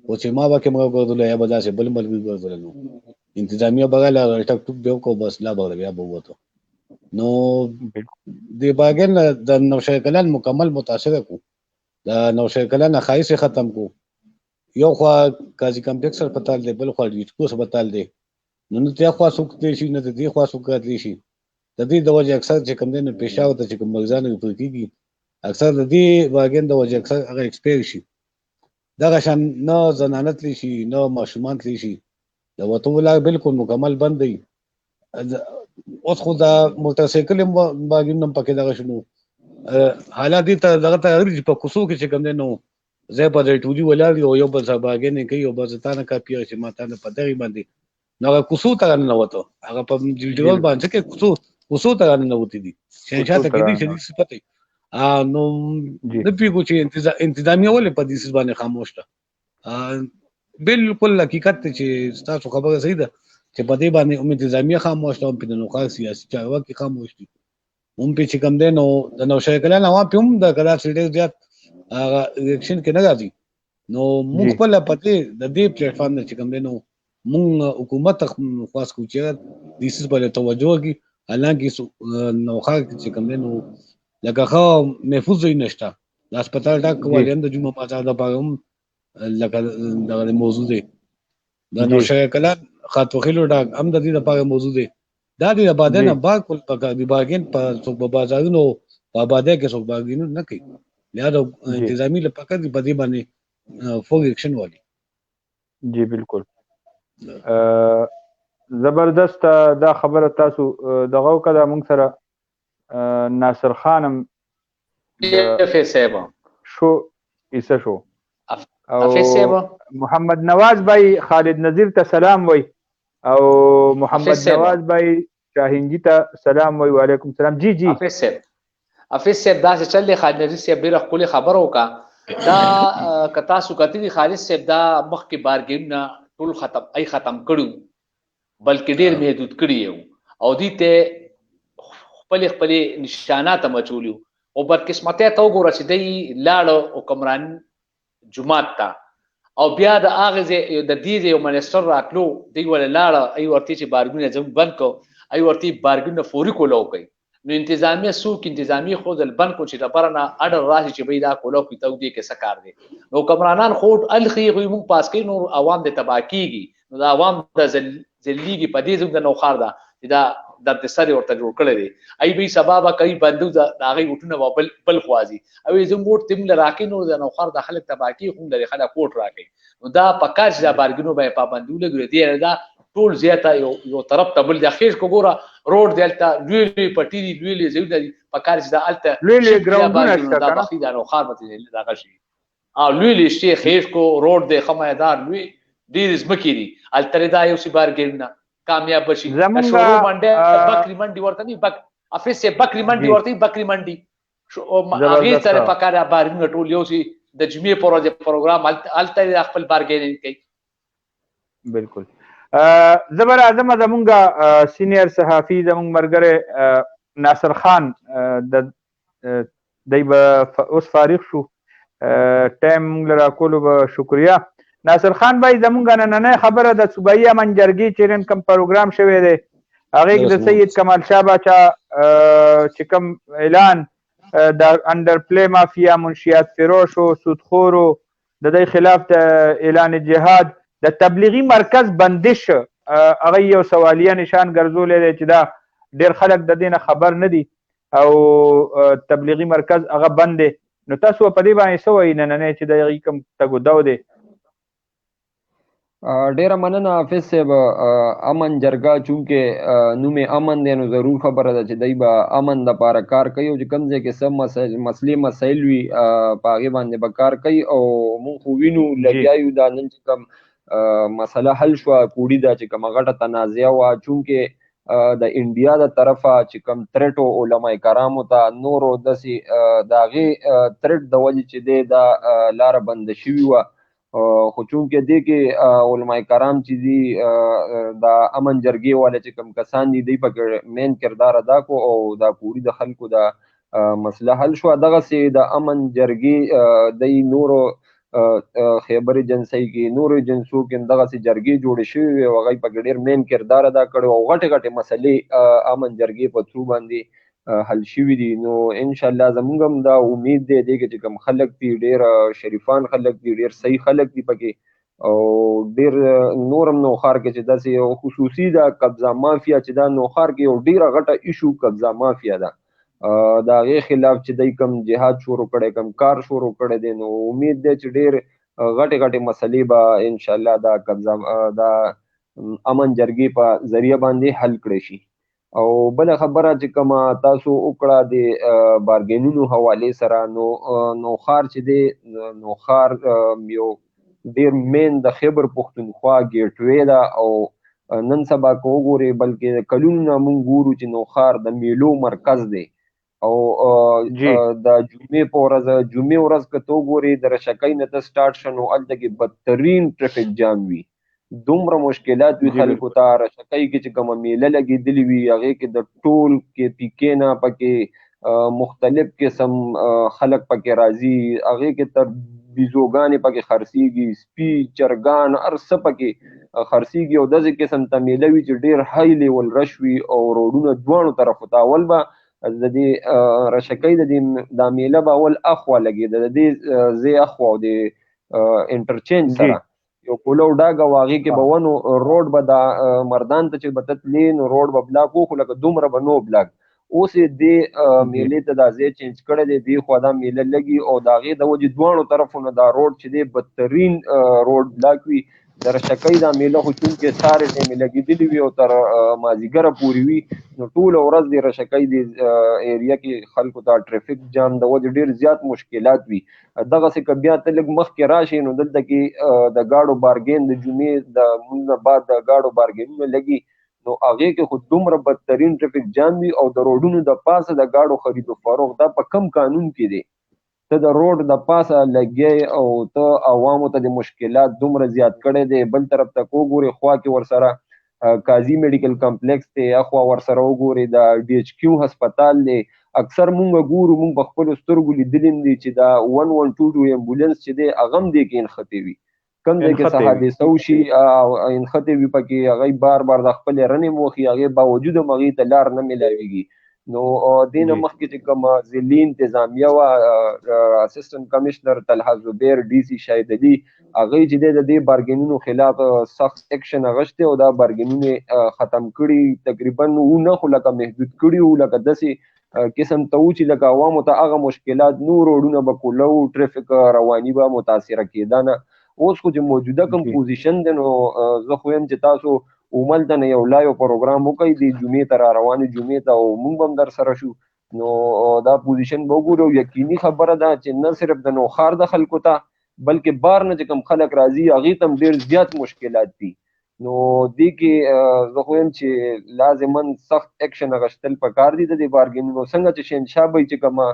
او چې ما به کې موږ ګرځول یا به داسې بل ملګري ګرځول، نو انتظامیه بغاله ټک ټوک به وکړو، بس لا به بیا به ووتو. نو د بارګین د نوشهره کلام مکمل متاثره کو، د نوشهره کلام خایسه ختم کو. یو خوا قاضي کمپلیکس هسپتال دی، بل خوا ډیټکو هسپتال دی، نو نه ته خوا څوک دی شي، نه ته دی خوا څوک راتلی شي. د دې د وجه اکثر چې کوم دی نو پیشاو ته چې کوم مریضان ریفر کېږي، اکثر د دې بارګین د وجه اکثر هغه ایکسپایر شي. دغه شان نه زنانه تلی شي، نه ماشومان تلی شي، د وتو لار بالکل مکمل بند دی. اوس خو دا موټر سایکل بارګین هم پکې دغه شنو حالات دي ته دغه ته په کوڅو کې چې کوم دی نو زه په دې ټولي ولاړ یو بل سره بارګین کوي، یو بل ځانه کاپی چې ما ته په دغه باندې نو کوڅو ته نه وته، هغه په جلډول باندې کې کوڅو ته نه وتی دي. شهنشاه ته کې دي چې صفته نو د پیګو چې انتظامیه ولې په دې څه باندې خاموش ده. بالکل حقیقت چې تاسو خبره صحیح ده چې په دې باندې انتظامیه خاموش ده، په نوخار سیاسي چارواکي خاموش دي. هم په چې کوم دی نو د نوشهره کلام عوام په هم د کلاب سیډر زیات ریاکشن کې نه راځي. نو موږ خپل پته د دې پلیټ فارم چې کوم دی نو موږ حکومت خاص کو چې د دې په توجه کې، حالانکه نوخار چې کوم دی نو لکه خو محفوظ نشته. د هسپتال ډاک والین د جمعه بازار د باغم لکه د موضوع دی، د نوشهره کلام خاطو خلو ډاک هم د دې لپاره موضوع دی. دا د آبادۍ نه باغ کول پکار دی، بارګین په څوک بازارونو په آبادۍ کې څوک بارګین نه کوي، لہذا انتظامی لپاره دی په دې باندې فور ایکشن والی. جی بالکل زبردست دا خبره تاسو دغه کده موږ سره ناصر خانم شو ایسه شو او محمد نواز بھائی خالد نظیر ته سلام وای، او محمد نواز بھائی شاهینجی ته سلام وای. وعلیکم السلام. جی جی حافظ صاحب دا چې چل خالد نظیر صاحب ډیره خپل خبرو کا دا کتا سو کتی خالد صاحب دا مخ کې بارګیم نه ټول ختم کړو، بلکې ډیر محدود کړی او دې ته خپل نشانات مچولیو او بدقسمتۍ ته وګوره چې دی لاړو او کمران جمعات ته او بیا د اغه د دې یو منستر راتلو دی ول لاړه ای ورته چې بارګونه زم بند کو، ای ورته بارګونه فوري کولو کوي. نو انتظامیه سوق انتظامی خود البن کو چې د برنه اډر راشي چې بيدا کولو کی تو دې کې سکار دي. نو کمرانان خود الخي غوي مون پاس کوي، نو عوام د تباکیږي، نو د عوام د ذلیږي په دې زم د نو خار دا درد سر ورته جوړ کړی دی ای به سبا به کوي بندو د هغې وټونه بل خوازي او زه موټ تم له راکې نو د نوخار د خلک تباکي خو لري خلک کوټ راکې نو دا په کار چې دا بارګینو به پابندي ولګوي دی دا ټول زیاته یو طرف ته بل د خیش کو ګوره روډ دلته لوی پټی دی لوی زیاده په کار چې دا الته لوی ګراوندونه شته دا بخي دا نوخار به دا غشي او لوی شي خیش کو روډ د خمایدار لوی ډیر زمکی دي الته دا یو سی بارګینه کامیاب بشي شروع منډه بکری منډي ورته نه بک افیس سے بکری منډي ورته بکری منډي هغه سره پکاره بارګینګ ټول یو سی د جمعې پروګرام الته خپل بارګینګ کوي بالکل زبر اعظم زمونږه سینیئر صحافي زمونږ مرګره ناصر خان د دای اوس فارغ شو ټایم لرا کولو شکریا ناصر خان بھائی زمونږ نننۍ خبره د صوبائی امن جرګې چیرن کم پروګرام شوی دی هغې کې د سید کمال شاه باچا چې کوم اعلان د انډر پلی مافیا منشیات فروشوں سودخورو د دې خلاف د اعلان جهاد د تبلیغی مرکز بندش هغه یو سوالیه نشان ګرځولی دی چې دا ډېر خلک د دې نه خبر نه دي او تبلیغی مرکز هغه بند دی نو تاسو په دې باندې څه وایي نننۍ چې د هغې کوم تګ و دو دی ډیره مننه حافظ صاحب امن جرګه چونکې نوم امن دی نو ضرور خبره ده چې دی به امن دپاره کار کوي او چې کوم ځای کې څه مسلې مسایل وي په هغې باندې به کار کوي او مونږ خو وینو لګیا یو دا نن چې کوم مسله حل شوه کوډي ده چې کومه غټه تنازعه وه چونکې د انډیا د طرفه چې کوم ترټ و علما کرامو ته نورو داسې د هغې ترټ د وجې چې دی دا لاره بنده شوي وه خو چونکې دې کې علما کرام چې دي د امن جرګې والا چې کوم کسان دي دوی پکې مین کردار ادا کو او دا کوړي د خلکو د مسله حل شوه دغسې د امن جرګې دی نورو خیبر ایجنسۍ کې نورو ایجنسو کې دغسې جرګې جوړې شوې وې او هغوی پکې ډېر مین کردار ادا کړی او غټې غټې مسلې امن جرګې په تھرو باندې حل شوي دي نو انشاءالله زموږ هم دا امید دی دې کې چې کوم خلک دي ډېر شریفان خلک دي ډېر صحیح خلک دي پکې او ډېر نور هم نوښار کې چې داسې خصوصي دا قبضه مافیا چې دا نوښار کې یو ډېره غټه ایشو قبضه مافیا ده د هغې خلاف چې دی کوم جهاد شروع کړی کوم کار شروع کړی دی نو امید دی چې ډېر غټې غټې مسلې به انشاءالله دا قبضه دا امن جرګې په ذریعه باندې حل کړی شي او بله خبره چې کومه تاسو وکړه د بارګینونو حوالې سره نو نوښار چې دی نوښار یو ډېر مین د خیبر پښتونخوا ګیټ وی ده او نن سبا که وګورې بلکې کلونو نه موږ ګورو چې نوښار د میلو مرکز دی او د جمعې په ورځ جمعې ورځ که ته وګورې د رشکۍ نه ته سټارټ شه نو هلته کې بدترین ټرافیک جام وي دومره مشکلات وي خلکو ته رشکۍ کې چې کومه میله لګېدلې وي هغې کې د ټول کې پیکې نه پکې مختلف قسم خلک پکې راځي هغې کې تر بیزوګانې پکې خرڅېږي سپي چرګان هر څه پکې خرڅېږي او داسې قسم ته میله وي چې ډېر های لیول رش وي او روډونه دواړو طرفو ته اول به د دې رشکۍ د دې دا میله به اول اخوا لګېده د دې ځای اخوا او د انټرچینج سره یو پولو ډاګه و هغې کې به ونو روډ به دا مردان ته چې به ته تلې نو روډ به بلاک و خو لکه دومره به نو بلاک اوس یې دې میلې ته دا ځای چینج کړی دی دې خوا دا میله لګي او د هغې د وجې دواړو طرفو نه دا روډ چې دی بدترین روډ بلاک وي د رشکۍ دا میله خو چونکې سارې ټیمې لګېدلې وي او تر مازدیګره پورې وي نو ټوله ورځ د رشکۍ د ایریا کې خلکو ته ټرافیک جام د وجې ډېر زیات مشکلات وي دغسې که بیا ته لږ مخکې راشې نو دلته کې د ګاډو بارګین د جمعې د مونځ نه بعد د ګاډو بارګینونه لګي نو هغې کې خو دومره بدترین ټرافیک جام وي او د روډونو د پاسه د ګاډو خرید و فروغ دا په کم قانون کې دی ته د روډ د پاسه لګیې او ته عوامو ته د مشکلات دومره زیات کړی دی بل طرف ته که وګورې خوا کې ورسره قاضي میډیکل کمپلیکس دی اخوا ورسره وګورې د ډي ایچ کیو هسپتال دی اکثر مونږ ګورو مونږ په خپلو سترګو لیدلي دي چې دا 112 امبولانس چې دی هغه هم دې کې انخطې وي کوم ځای کې څه حادثه وشي انخطې وي پکې هغوی بار بار د خپلې رنې موخي هغې باوجود هم هغې ته لار نه میلاویږي نو دینه مخکې چې کوم ضلعي انتظامیه وه اسسټنټ کمشنر طلحه زبیر ډي سي شاهد علي هغوی چې دی د دې بارګینونو خلاف سخت اکشن اخیستی او دا بارګینونه ختم کړي تقریبا نه خو لکه محدود کړي وو لکه داسې قسم ته و چې لکه عوامو ته هغه مشکلات نو روډونه به کوله و ټریفک رواني به متاثره کېده نه. اوس خو چې موجوده کوم پوزیشن دی نو زه خو یم چې تاسو عملته نه یو لایو پروګرام وکړئ د جمعې ته را روانې جمعې ته او موږ به هم در سره شو نو دا پوزیشن به وګورو. یقیني خبره ده چې نه صرف د نوښار د خلکو ته بلکې بار نه چې کوم خلک راځي هغې ته هم ډېر زیات مشکلات دي. نو دې کې زه خو یم چې لازمن سخت اکشن اخیستل پکار دي د دې بارګینونو. څنګه چې شهنشاه به چې کومه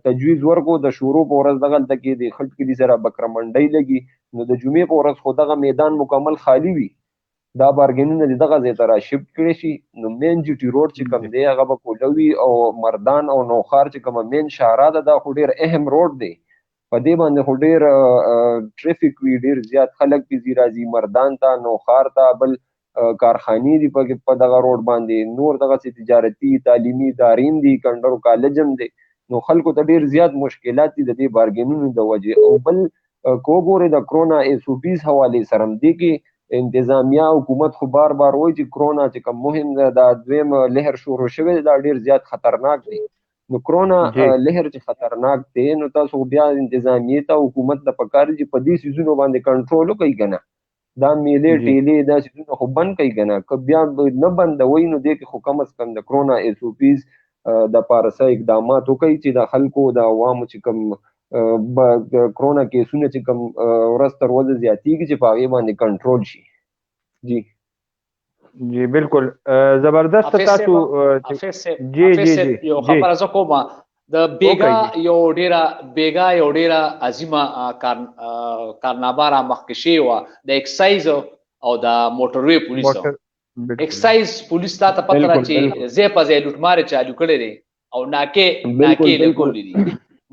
تجویز ورکو د شروع په ورځ دغلته کې د خټ کلي سره بکرمنډۍ لګي نو د جمعې په ورځ خو دغه میدان مکمل خالی وي دا بارګینونه د دغه ځای ته راشفټ کړی شي نو مین جي ټي روډ چې کوم دی هغه به کوله وي او مردان او نوښار چې کومه مین شاهراه ده دا خو ډېر اهم روډ دی په دې باندې خو ډېر ټریفک وي ډېر زیات خلک پې ځي راځي مردان ته نوښار ته بل کارخانې دي په دغه روډ باندې نور دغسې تجارتي تعلیمي ادارې هم دي کنډر کالج هم دی نو خلکو ته ډېر زیات مشکلات دي د دې بارګینونو د وجې. او بل کو ګورې د کرونا SOPs حوالې سره هم دې کې انتظامیه حکومت خو بار بار وایي چې کرونا چې کوم مهم ده دا دویم لهر شروع شوی دا ډېر زیات خطرناک دی. نو کرونا لهر چې خطرناک دی نو تاسو بیا انتظامیې ته حکومت ته پکار دي چې په دې څیزونو باندې کنټرول وکړي که نه دا میلې ټیلې دا څیزونه خو بند کړي که نه که بیا نه بندوي نو دې کې خو کم از کم د کرونا SOPs د پاره څه اقدامات وکړي چې د خلکو د عوامو چې کوم کرونا کیسونه چې کوم ورځ تر ورځې زیاتېږي چې په هغې باندې کنټرول شي. جی بالکل زبردست تاسو یو خبره زه کوم د بیګا یو ډیره عظیمه کارنامه را مخکې شوې وه د ایکسایز او د موټروې پولیسو. ایکسایز پولیس تا ته پته ده چې ځای په ځای لوټمارې چالو کړی دی او ناکې لګولي دي.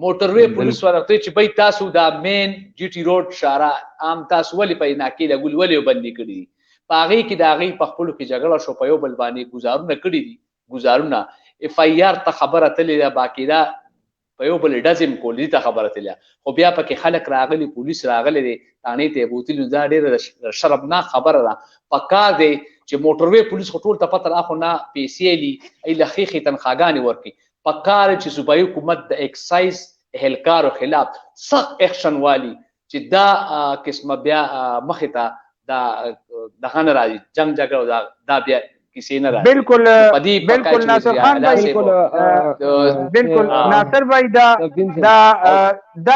موټروې پولیس ورته چې بای تاسو دا مین جي ټي روډ شاره عام تاسو ولې په ناکې لګول ولې بندي کړي دي په هغې کې د هغې په خپلو کې جګړه شو په یو بل باندې ګزارونه کړي دي ګزارونه FIR ته خبره تللې ده باقاعده په یو بل ډزم کولی ته خبره تللی خو بیا پکې خلک راغلي پولیس راغلی دی تانې ته یې بوتلي دا ډېره شرمناک خبره ده. پکار دی چې موټروې پولیس خو ټول ته پته را خو نه پیسې لي ای له ښېښې تنخواګانې ورکړي پکار چې صوبایي حکومت د ایکسایز اهلکارو خلاف سخت اکشن والی چې دا قسمه بیا مخې ته دغه نه راځي جنګ جګړه دا بیا کیسې نه راځي. بالکل ناصر خان بھائی بالکل ناصر بھائی دا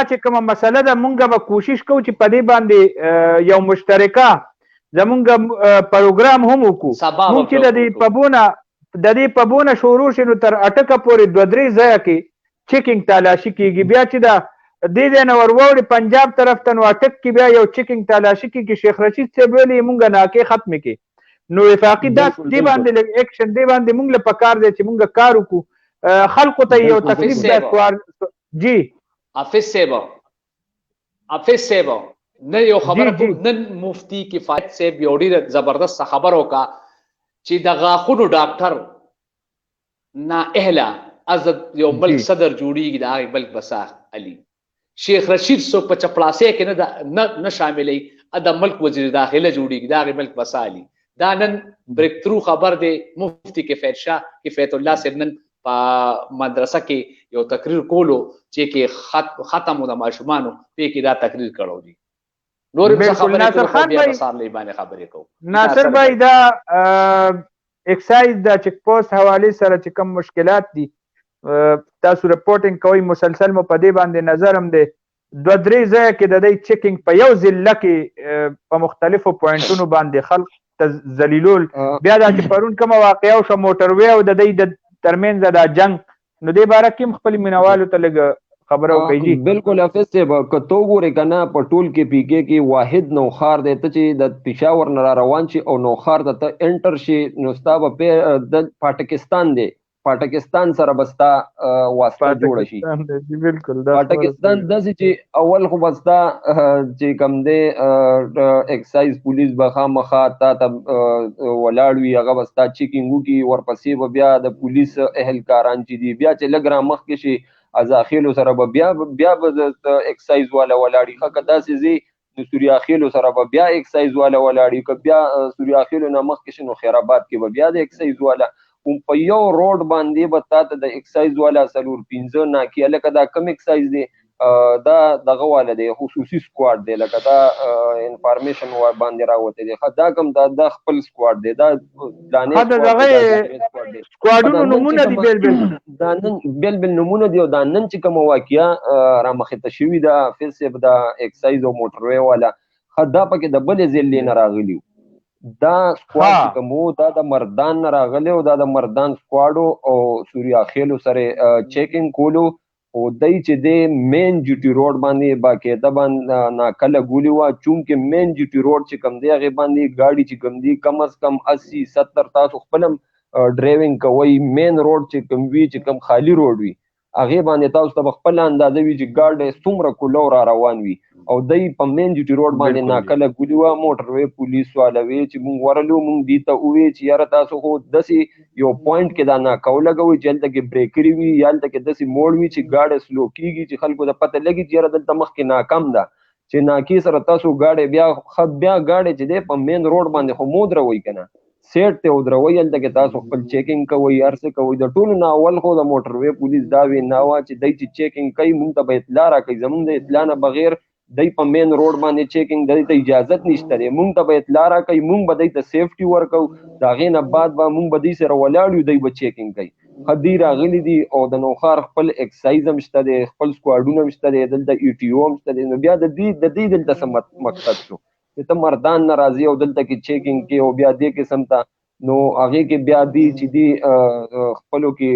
چې کومه مسله ده مونږ به کوشش کوو چې په دې باندې یو مشترکه زمونږ پروګرام هم وکړو مونږ چې د دې پبونه شروع شي نو تر اټکه پورې 2-3 ځایه کې چیکنګ تالاشي کېږي بیا چې دا دې ځای نه ور واوړي پنجاب طرف ته نو اټک کې بیا یو چیکنګ تالاشي کېږي شیخ رشید صاحب ویلي مونږ ناکې ختمې کې نو وفاقي دا دې باندې لږ ایکشن دې باندې مونږ له پکار دی چې مونږ کار وکړو خلکو ته یو تکلیف دا جی حافظ صاحب نه یو خبره نن مفتی کفایت صاحب یو ډېره زبردست خبر وکړه چې د غاښونو ډاکټر نااهله عزت یو ملک صدر جوړیږي د هغې ملک بسا علي شیخ رشید څوک په چپړاسۍ کې نه شاملوي د ملک وزیر داخله جوړیږي د هغې ملک بسا علي دا نن بریک ترو خبر دی. مفتی کفایت الله صاحب نن په مدرسه کې یو تقریر کولو چې کې ختم و د ماشومانو پې کې دا تقریر کړو دي. نور ناصر بھائی دا ایکسایز دا چیک پوسٹ حواله سره چې کوم مشکلات دي تاسو رپورټینګ کوئ مسلسل مو په دې باندې نظر هم دی 2-3 ځایه کې د دې چیکینګ په یو ضلع کې په مختلفو پوینټونو باندې خلک ته ذلیلول بیا دا چې پرون کومه واقعه وشوه موټروې او د دې ترمنځ دا جنګ نو دې باره کې هم خپل مینوالو ته لږ خبره وکړئ. جی بالکل حافظ صاحب که تو ګورې که نه په ټول کې PK کې واحد نوښار دی ته چې د پېښور نه را روان شي او نوښار ته ته انټر شي نو ستا به د پاکستان دی پاکستان سره بستا واسطه جوړ شي. پاکستان داسې چې اول خو بستا چې کوم دی ایکسایز پولیس به خامخا تا ته ولاړ وي، هغه بستا چیکینګ وکړي، ورپسې به بیا د پولیس اهلکاران چې دي بیا چې لږ را مخکې شي ازاخیلو سره به بیا به د ایکسایز والا ولاړي. ښه که داسې ځي نو سوریاخیلو سره به بیا ایکسایز والا ولاړي، که بیا سوریاخیلو نه مخکې شي نو خیرآباد کې به بیا د ایکسایز والا. په یو روډ باندې به تا ته د ایکسایز والا 4-5 ناکې، لکه دا کم ایکسایز دی دا دغه والا دی خصوصي سکواډ دی، لکه دا انفارمیشن باندې راوته دی، دا کوم دا خپل سکواډ دی، دا سکواډونو نمونه دي بیل بیل نمونه دي. او دا نن چې کومه واقعه رامخته شوې ده فیصد د ایکسایز او موټروي والا، دا پکې د بلې ضلع نه راغلي. دا سکواډ چې کوم دا د مردان نه راغلی او دا د مردان سکواډو او سوریاخیلو سره چیکینګ کولو. او دای چې د مین جیټي روډ باندې باقاعده باندې ناکله ګولي وا، چونکه مین جیټي روډ چې کم دی هغه باندې گاډي چې کم دی کم از کم 80-70 تاسو خپلم ډرایوینګ کوي. مین روډ چې کم وی چې کم خالی روډ وي هغه باندې تاسو ته خپل اندازه وی چې ګاډي څومره کولو را روان وي. او دای په مین جیټي روډ باندې ناکله ګولي وا، موټروي پولیس والا وی چې مونږ ورلو مونږ دی ته وی چې یاره تاسو خو داسې یو پوینټ کې دا ناکو لګوي چې هلته کې بریکري وي یا هلته کې داسې موړ وي چې ګاډی سلو کېږي چې خلکو ته پته لګي چې یاره دلته مخکې ناکم ده، چې ناکې سره تاسو ګاډی بیا ګاډی چې دی په مین روډ باندې خو مو دروئ که نه سیټ ته ودروئ، هلته کې تاسو خپل چیکینګ کوئ هر څه کوئ. د ټولو نه اول خو د موټروي پولیس دا وینا وه چې دی چې چیکینګ کوي مونږ ته به اطلاع راکوي، زمونږ د اطلاع نه بغیر دی په مین روډ باندې چیکینګ دی ته اجازت نشته دی، مونږ ته به اطلاع راکوي، مونږ به دی ته سیفټي ورکو، د هغې نه بعد به مونږ به دی سره ولاړ یو، دی به چیکینګ کوي. ښه دی راغلي دي او د نوښار خپل ایکسایز هم شته دی، خپل سکواډونه هم شته دی، دلته ای ټي او هم شته دی. نو بیا د دې دلته څه مقصد شو چې ته مردان نه راځي او دلته کې چیکینګ کې او بیا دې قسم ته نو هغې کې بیا دی چې دی خپلو کې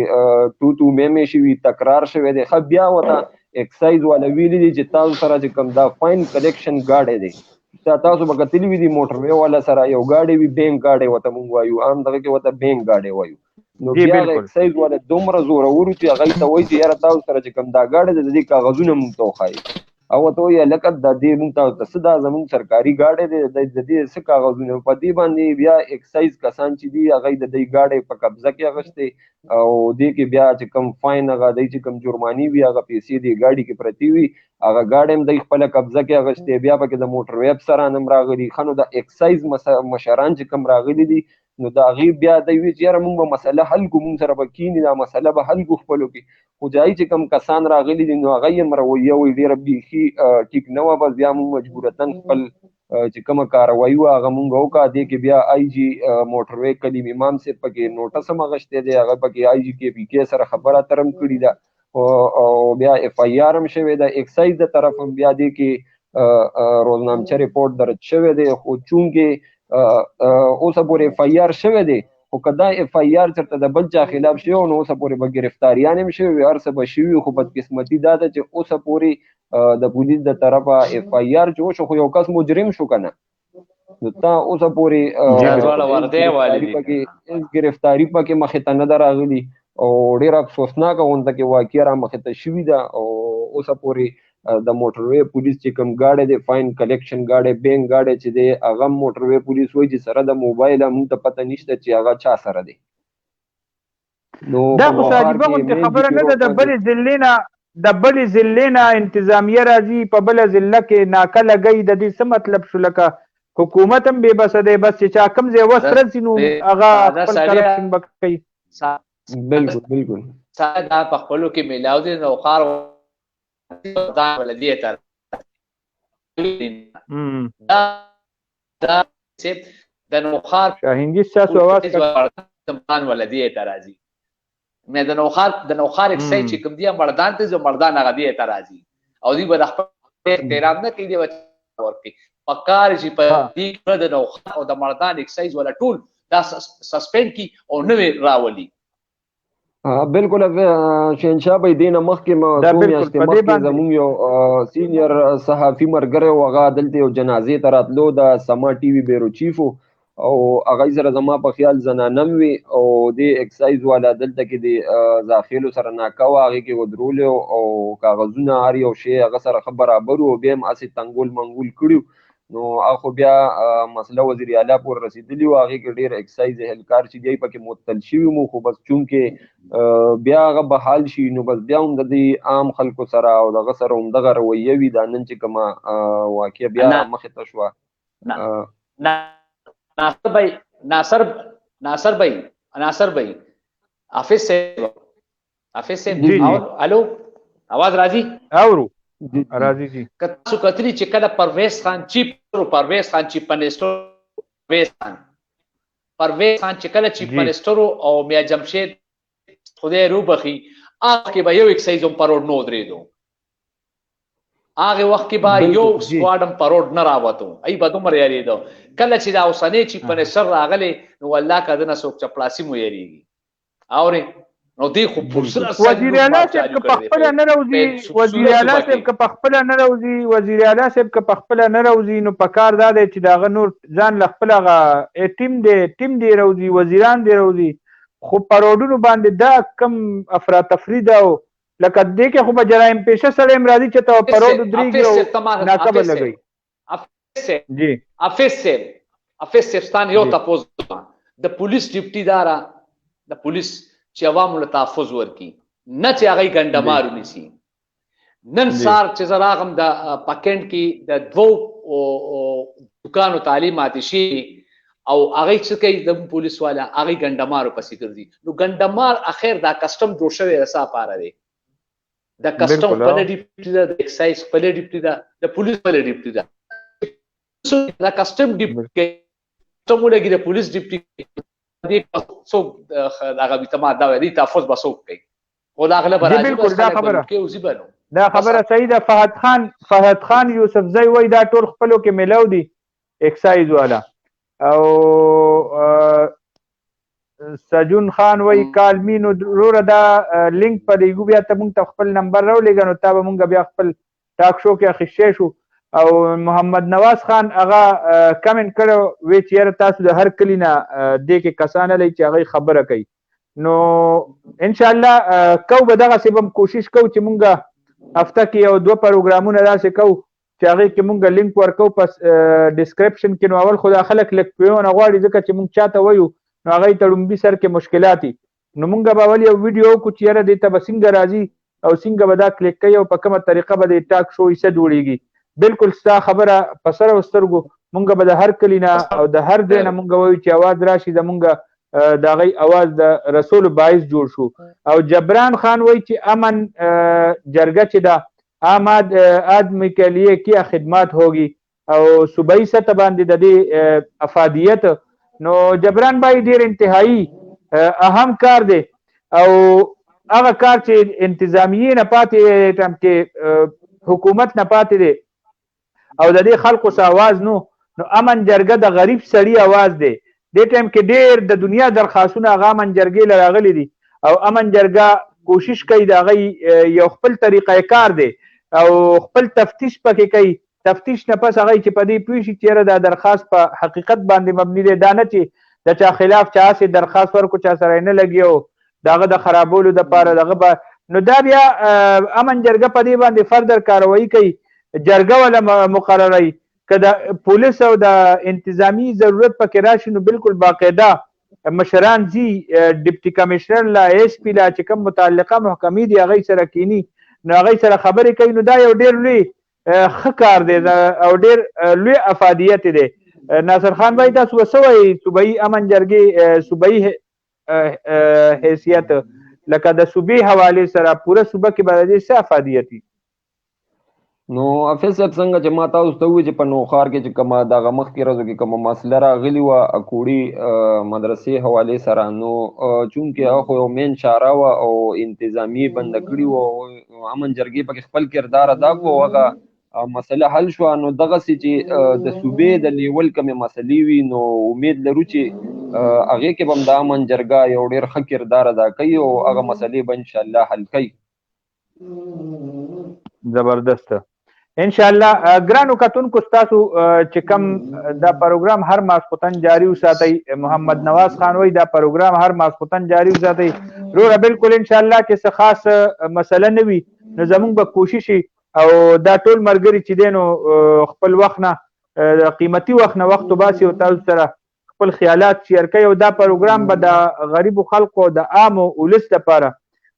تو میمې شوي تکرار شوی دی. ښه بیا ورته ایکسایز والا ویلي دي چې تاسو سره چې کوم دا فاین کلیکشن گاډی دی، تاسو به کتلي وي دي موټروي والا سره یو گاډی وي بینک گاډی ورته مونږ وایو، عام دغه کې ورته بینک گاډی وایو. نو بیا ایکسایز والا دومره زورور چې هغې ته وایي چې یاره تاسو سره چې کوم دا گاډی دی د دې کاغذونه مونږ ته وښایي، او ورته وایي هلکه د دې مونږ ته څه دا زمونږ سرکاري گاډی دی د دې څه کاغذونه. په دې باندې بیا ایکسایز کسان چې دي هغې د دې گاډی په قبضه کې اخیستی او دې کې بیا چې کوم فاین هغه دی چې کوم جرماني وي هغه پیسې دې ګاډي کې پرتې وي، هغه ګاډی هم دی خپله قبضه کې اخیستی. بیا پکې د موټروي افسران هم راغلي. ښه نو د ایکسایز مشران چې کوم راغلي دي نو د هغې بیا دی وي چې یاره مونږ به مسله حل کړو، مونږ سره به کښېني دا مسله به حل کړو خپلو کې. خو جایي چې کوم کسان راغلي دي نو هغه یې هم رویه وایي ډېره بیخي ټیک نه وه. بس بیا مونږ مجبورتن خپل چې کومه کاروایي وه هغه مونږ وکړه. دې کې بیا آی جي موټروي کلیم امام صاحب پکې نوټس هم اخیستی دی، هغه پکې آی جي کې پي کې سره خبره اتره هم کړې ده او بیا اف آی آر هم شوی ده. ایکسایز د طرف هم بیا دې کې روزنامچه رپورټ درج شوی دی، خو چونکې اوسه پورې اف آی آر شوی دی، خو که دا اف آی آر چېرته د بل چا خلاف شوی نو اوسه پورې به ګرفتاریان هم شوي وي، هر څه به شوي. خو بدقسمتي دا ده چې اوسه پورې د پولیس د طرفه اف آی آر چې وشو خو یو کس مجرم شو که نه، نو تا اوسه پورې ګرفتاري پکې مخې ته نه ده راغلي او ډېره افسوسناکه غونډه کې واقعه را مخې ته شوي ده. او اوسه پورې د موټروي پولیس چې کوم گاډی دی فاین کلیکشن گاډی بینک گاډی چې دی هغه موټروي پولیس وایي چې سره د موبایل مونږ ته پته نشته چې هغه چا سره دی. نو دا خو عجیبه غوندې خبره نه ده، د بلې ضلعې نه انتظامیه راځي په بله ضلع کې ناکله کوي. د دې څه مطلب شو؟ لکه حکومت هم بې بسه دی، بس چې چا کوم ځای وس رسي نو هغه خپل کرپشن به کوي. بالکل دا په خپلو کې میلاو دي. نوښار دا ولدی تر دا د نوښار شاهینګي ستاسو آواز ولدی ته راځي. مې د نوښار اکسایز چې کوم دی مردان ته زه مردان هغه دی ته راځي او دوی به د خپل احترام نه کوي، دی ورکوي پکار چې په دې د نوښار او د مردان اکسایز ولا ټول دا سسپینډ کی او نوې راولي. بالکل شهنشاه بھائی دینه مخکې ما څو میاشتې مخکې زمونږ یو سینیر صحافي ملګری و، هغه دلته یو جنازې ته راتلو د سما ټي وي بیرو چیف او هغه سره زما په خیال زنانم وي او د اکسایز والا دلته کې د داخلو سره ناکاوه هغې کې ودرولو او کاغذونه هر یو شی هغه سره ښه برابر و بیا هم هسې تنګول منګول کړي نو هغه بیا مسله وزیر اعلی پورې رسېدلي وو هغې کې ډېر اکسایز اهلکار چې دی پکې معطل شوي مو خو بس چونکې بیا هغه بحال شي نو بس بیا هم د دې عام خلکو سره او دغه سره همدغه رویه وي دا نن چې کومه واقع بیا مخې ته شوه ناصر بھائی حافظ صاحب الو आवाज راځي اورو راځي جی کتاسو کتلی چې کله پرویز خان چیف منسٹر او میا جمشید خدای رو بخي هغه کې به یو اکسایزم پروډ نو درېدو هغه وخت کې به یو سکواډم پروډ نه راوته ای به دومره یریدو کله چې دا اوسنۍ چیف منسٹر راغلی نو الله کدنه څوک چپلاسي مو یریږي اوري نو دی خو وزیر اعلی صاحب که پخپل نه راوځي وزیر اعلی صاحب که پخپل نه راوځي نو پکار دا دی چې داغه نور ځان لخپل هغه ټیم دی راوځي وزیران دی راوځي خو پروډونو باندې دا کم افراتفری دا لکه دې کې خو به جرایم پیشه سره امراضي چې ته پروډ درېږي ناکبه لګي جی حافظ صاحب یو تاسو د پولیس ډیپټي دارا د پولیس چې عوامو له تحفظ ورکي نه چې هغه ګنډمارو نیسي نن سار چې زه راغم د پاکند کې د دوو دکانو تعلیمات شي او هغه چې کوي د پولیس والا هغه ګنډمارو پسې ګرځي نو ګنډمار اخر دا کسٹم جوړ شوی رسا پاره دی د کسٹم په ډیپټي دا د ایکسایز په ډیپټي دا د پولیس په ډیپټي دا دا کسٹم ډیپټي ته مولګي د پولیس ډیپټي دې څوک هغه اعتماد دا دی تحفظ به څوک کوي خو دا اغلب راځي دا خبره صحیح ده فهد خان یوسف زئی وای دا ټول خپلو کې ملاو دي اکسایز والا او سجون خان وای کالمینو روره دا لینک په دیګو بیا ته مونږ ته خپل نمبر راولېږه نو تا به مونږ بیا خپل ټاک شو کې اخیستی شو او محمد نواز خان هغه کمنټ کړو وی چې یاره تاسو د هر کلی نه دې کې کسان لرئ چې هغوی خبره کوي نو انشاءالله کو به دغسې به کوشش کوو چې مونږ هفته کې یو دوه پروګرامونه داسې کوو چې هغې کې مونږ لینک ورکوو په ډسکرپشن کې نو اول خو دا خلک لږ پیونه غواړي ځکه چې مونږ چاته وایو نو هغوی ته ړومبي سر کې مشکلات دي نو مونږ به اول یو ویډیو وکړو چې یاره دې ته به څنګه راځي او څنګه به دا کلیک کوي او په کومه طریقه به د ټاک شو حصه جوړېږي بالکل ستا خبره په سره او سترګو مونږ به د هر کلي نه او د هر ځای نه مونږ وایو چې اواز راشي زمونږ د هغوی اواز د رسولو باعث جوړ شو او جبران خان وایي چې امن جرگہ چې ده آدمی کے لیے کیا خدمات ہوگی او صوبائی سطح باندې د دې افادیت نو جبران بھائی ډېر انتهایی اهم کار دی او هغه کار چې انتظامیې نه پاتې ټیم کې حکومت نه پاتې دی او د دې خلکو څه اواز نو امن جرګه د غریب سړي اواز دی دې ټیم کې ډېر د دنیا درخواستونه هغه امن جرګې له راغلي دي او امن جرګه کوشش کوي د هغوی یو خپل طریقه کار دی او خپل تفتیش پکې کوي تفتیش نه پس هغوی چې په دې پوه شي چې یاره دا درخواست په حقیقت باندې مبني دی دا نه چې د چا خلاف چا هسې درخواست ورکړو چا سره یې نه لګي او د هغه د خرابولو دپاره دغه به نو دا بیا امن جرګه په دې باندې فردر کاروایي کوي جرګه ولا مقرروي که د پولیس او د انتظامی ضرورت پکې راشي نو بالکل باقاعده مشران ځي ډپټي کمشنر لا ایس پي لا چې کوم متعلقه محکمې دي هغوی سره کینی نو هغوی سره خبرې کوي نو دا یو ډېر لوی ښه کار دی او ډېر لوی افادیت دی ناصر خان بھائی تاسو به څه وایي صوبایي امن جرګې صوبایي حیثیت لکه د صوبې حوالې سره پوره صوبه کې به د دې څه افادیت وي نو حافظ صاحب څنګه چې ما تاسو ته ووایي چې په نوښار کې چې کومه دغه مخکې ورځو کې کومه مسله راغلې وه اکوړي مدرسې حوالې سره نو چونکې هغه خو یو مین چاره وه او انتظامیې بنده کړي وه امن جرګې پکې خپل کردار ادا کړو هغه مسله حل شوه نو دغسې چې د صوبې د لیول کومې مسلې وي نو امید لرو چې هغې کې به هم د امن جرګه یو ډېر ښه کردار ادا کوي او هغه مسلې به انشاءالله حل کوي زبردست ان شاء الله ګرانو کتونکو ستاسو چې کوم دا پروګرام هر ماسخوتن جاری وساتئ. محمد نواز خان وایي دا پروګرام هر ماسخوتن جاری وساتئ. وروره بالکل ان شاء الله کې څه خاص مسله نه وي نو زمونږ به کوشش او دا ټول ملګري چې دی نو خپل وخت نه قیمتي وخت نه وخت وباسي او تاسو سره خپل خیالات شیر کوي او دا پروګرام به د غریبو خلکو د عامو ولس لپاره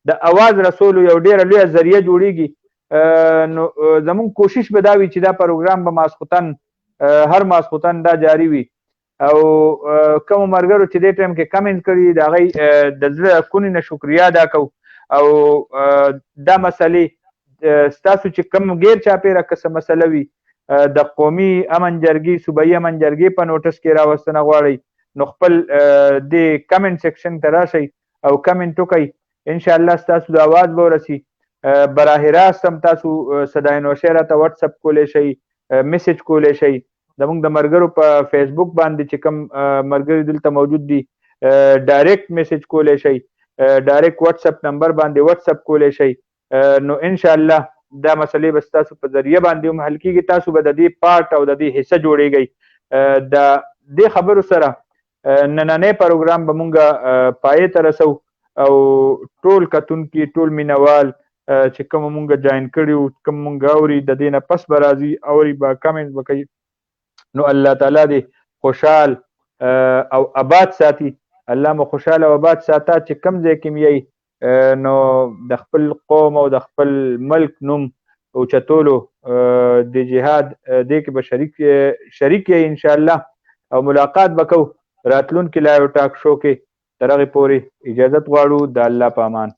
د اواز رسولو یو ډیره لویه ذریعه جوړیږي. نو زمون کوشش به دا وي چې دا پروګرام به ماسخوتن هر ماسخوتن دا جاری وي او کوم مرګرو چې دې ټایم کې کمنټ کړي دا غي د زړه کونې نه شکریا ادا کو او دا مسلې ستاسو چې کوم غیر چاپیره کسه مسله وي د قومي امن جرګي صوبائی امن جرګي په نوټس کې راوستنه غواړي نو خپل د کمنټ سیکشن ته راشئ او کمنټ وکړئ ان شاء الله ستاسو د आवाज به ورسي. براه راست هم تاسو صدای نوشهرہ ته واتس اپ کولی شئ میسج کولی شئ. زمونږ د مرګرو په فیسبوک باندې چې کوم مرګري دلته موجود دي ډایرکټ میسج کولی شئ ډایرکټ واتس اپ نمبر باندې واتس اپ کولی شئ. نو ان شاء الله دا مسلې به ستاسو په ذریعه باندې هم حل کیږي. تاسو به د دې پارټ او د دې حصه جوړیږئ. د دې خبرو سره نننی پروګرام به مونږ پای ته رسو او ټول کتونکي ټول مینوال چې کوم مونږ جاین کړیو کوم مونږ اوري د دې نه پس به راځي اوري به کمنټ به کوي. نو الله تعالی دې خوشحال او آباد ساتي. الله مو خوشحال او آباد ساته چې کم ځای کې یې نو د خپل قوم او د خپل ملک نوم او چتولو د جهاد دې کې به شریک یې ان شاء الله او ملاقات وکړو راتلونکي لایو ټاک شو کې. تر هغې پورې اجازت غواړو د الله په امان.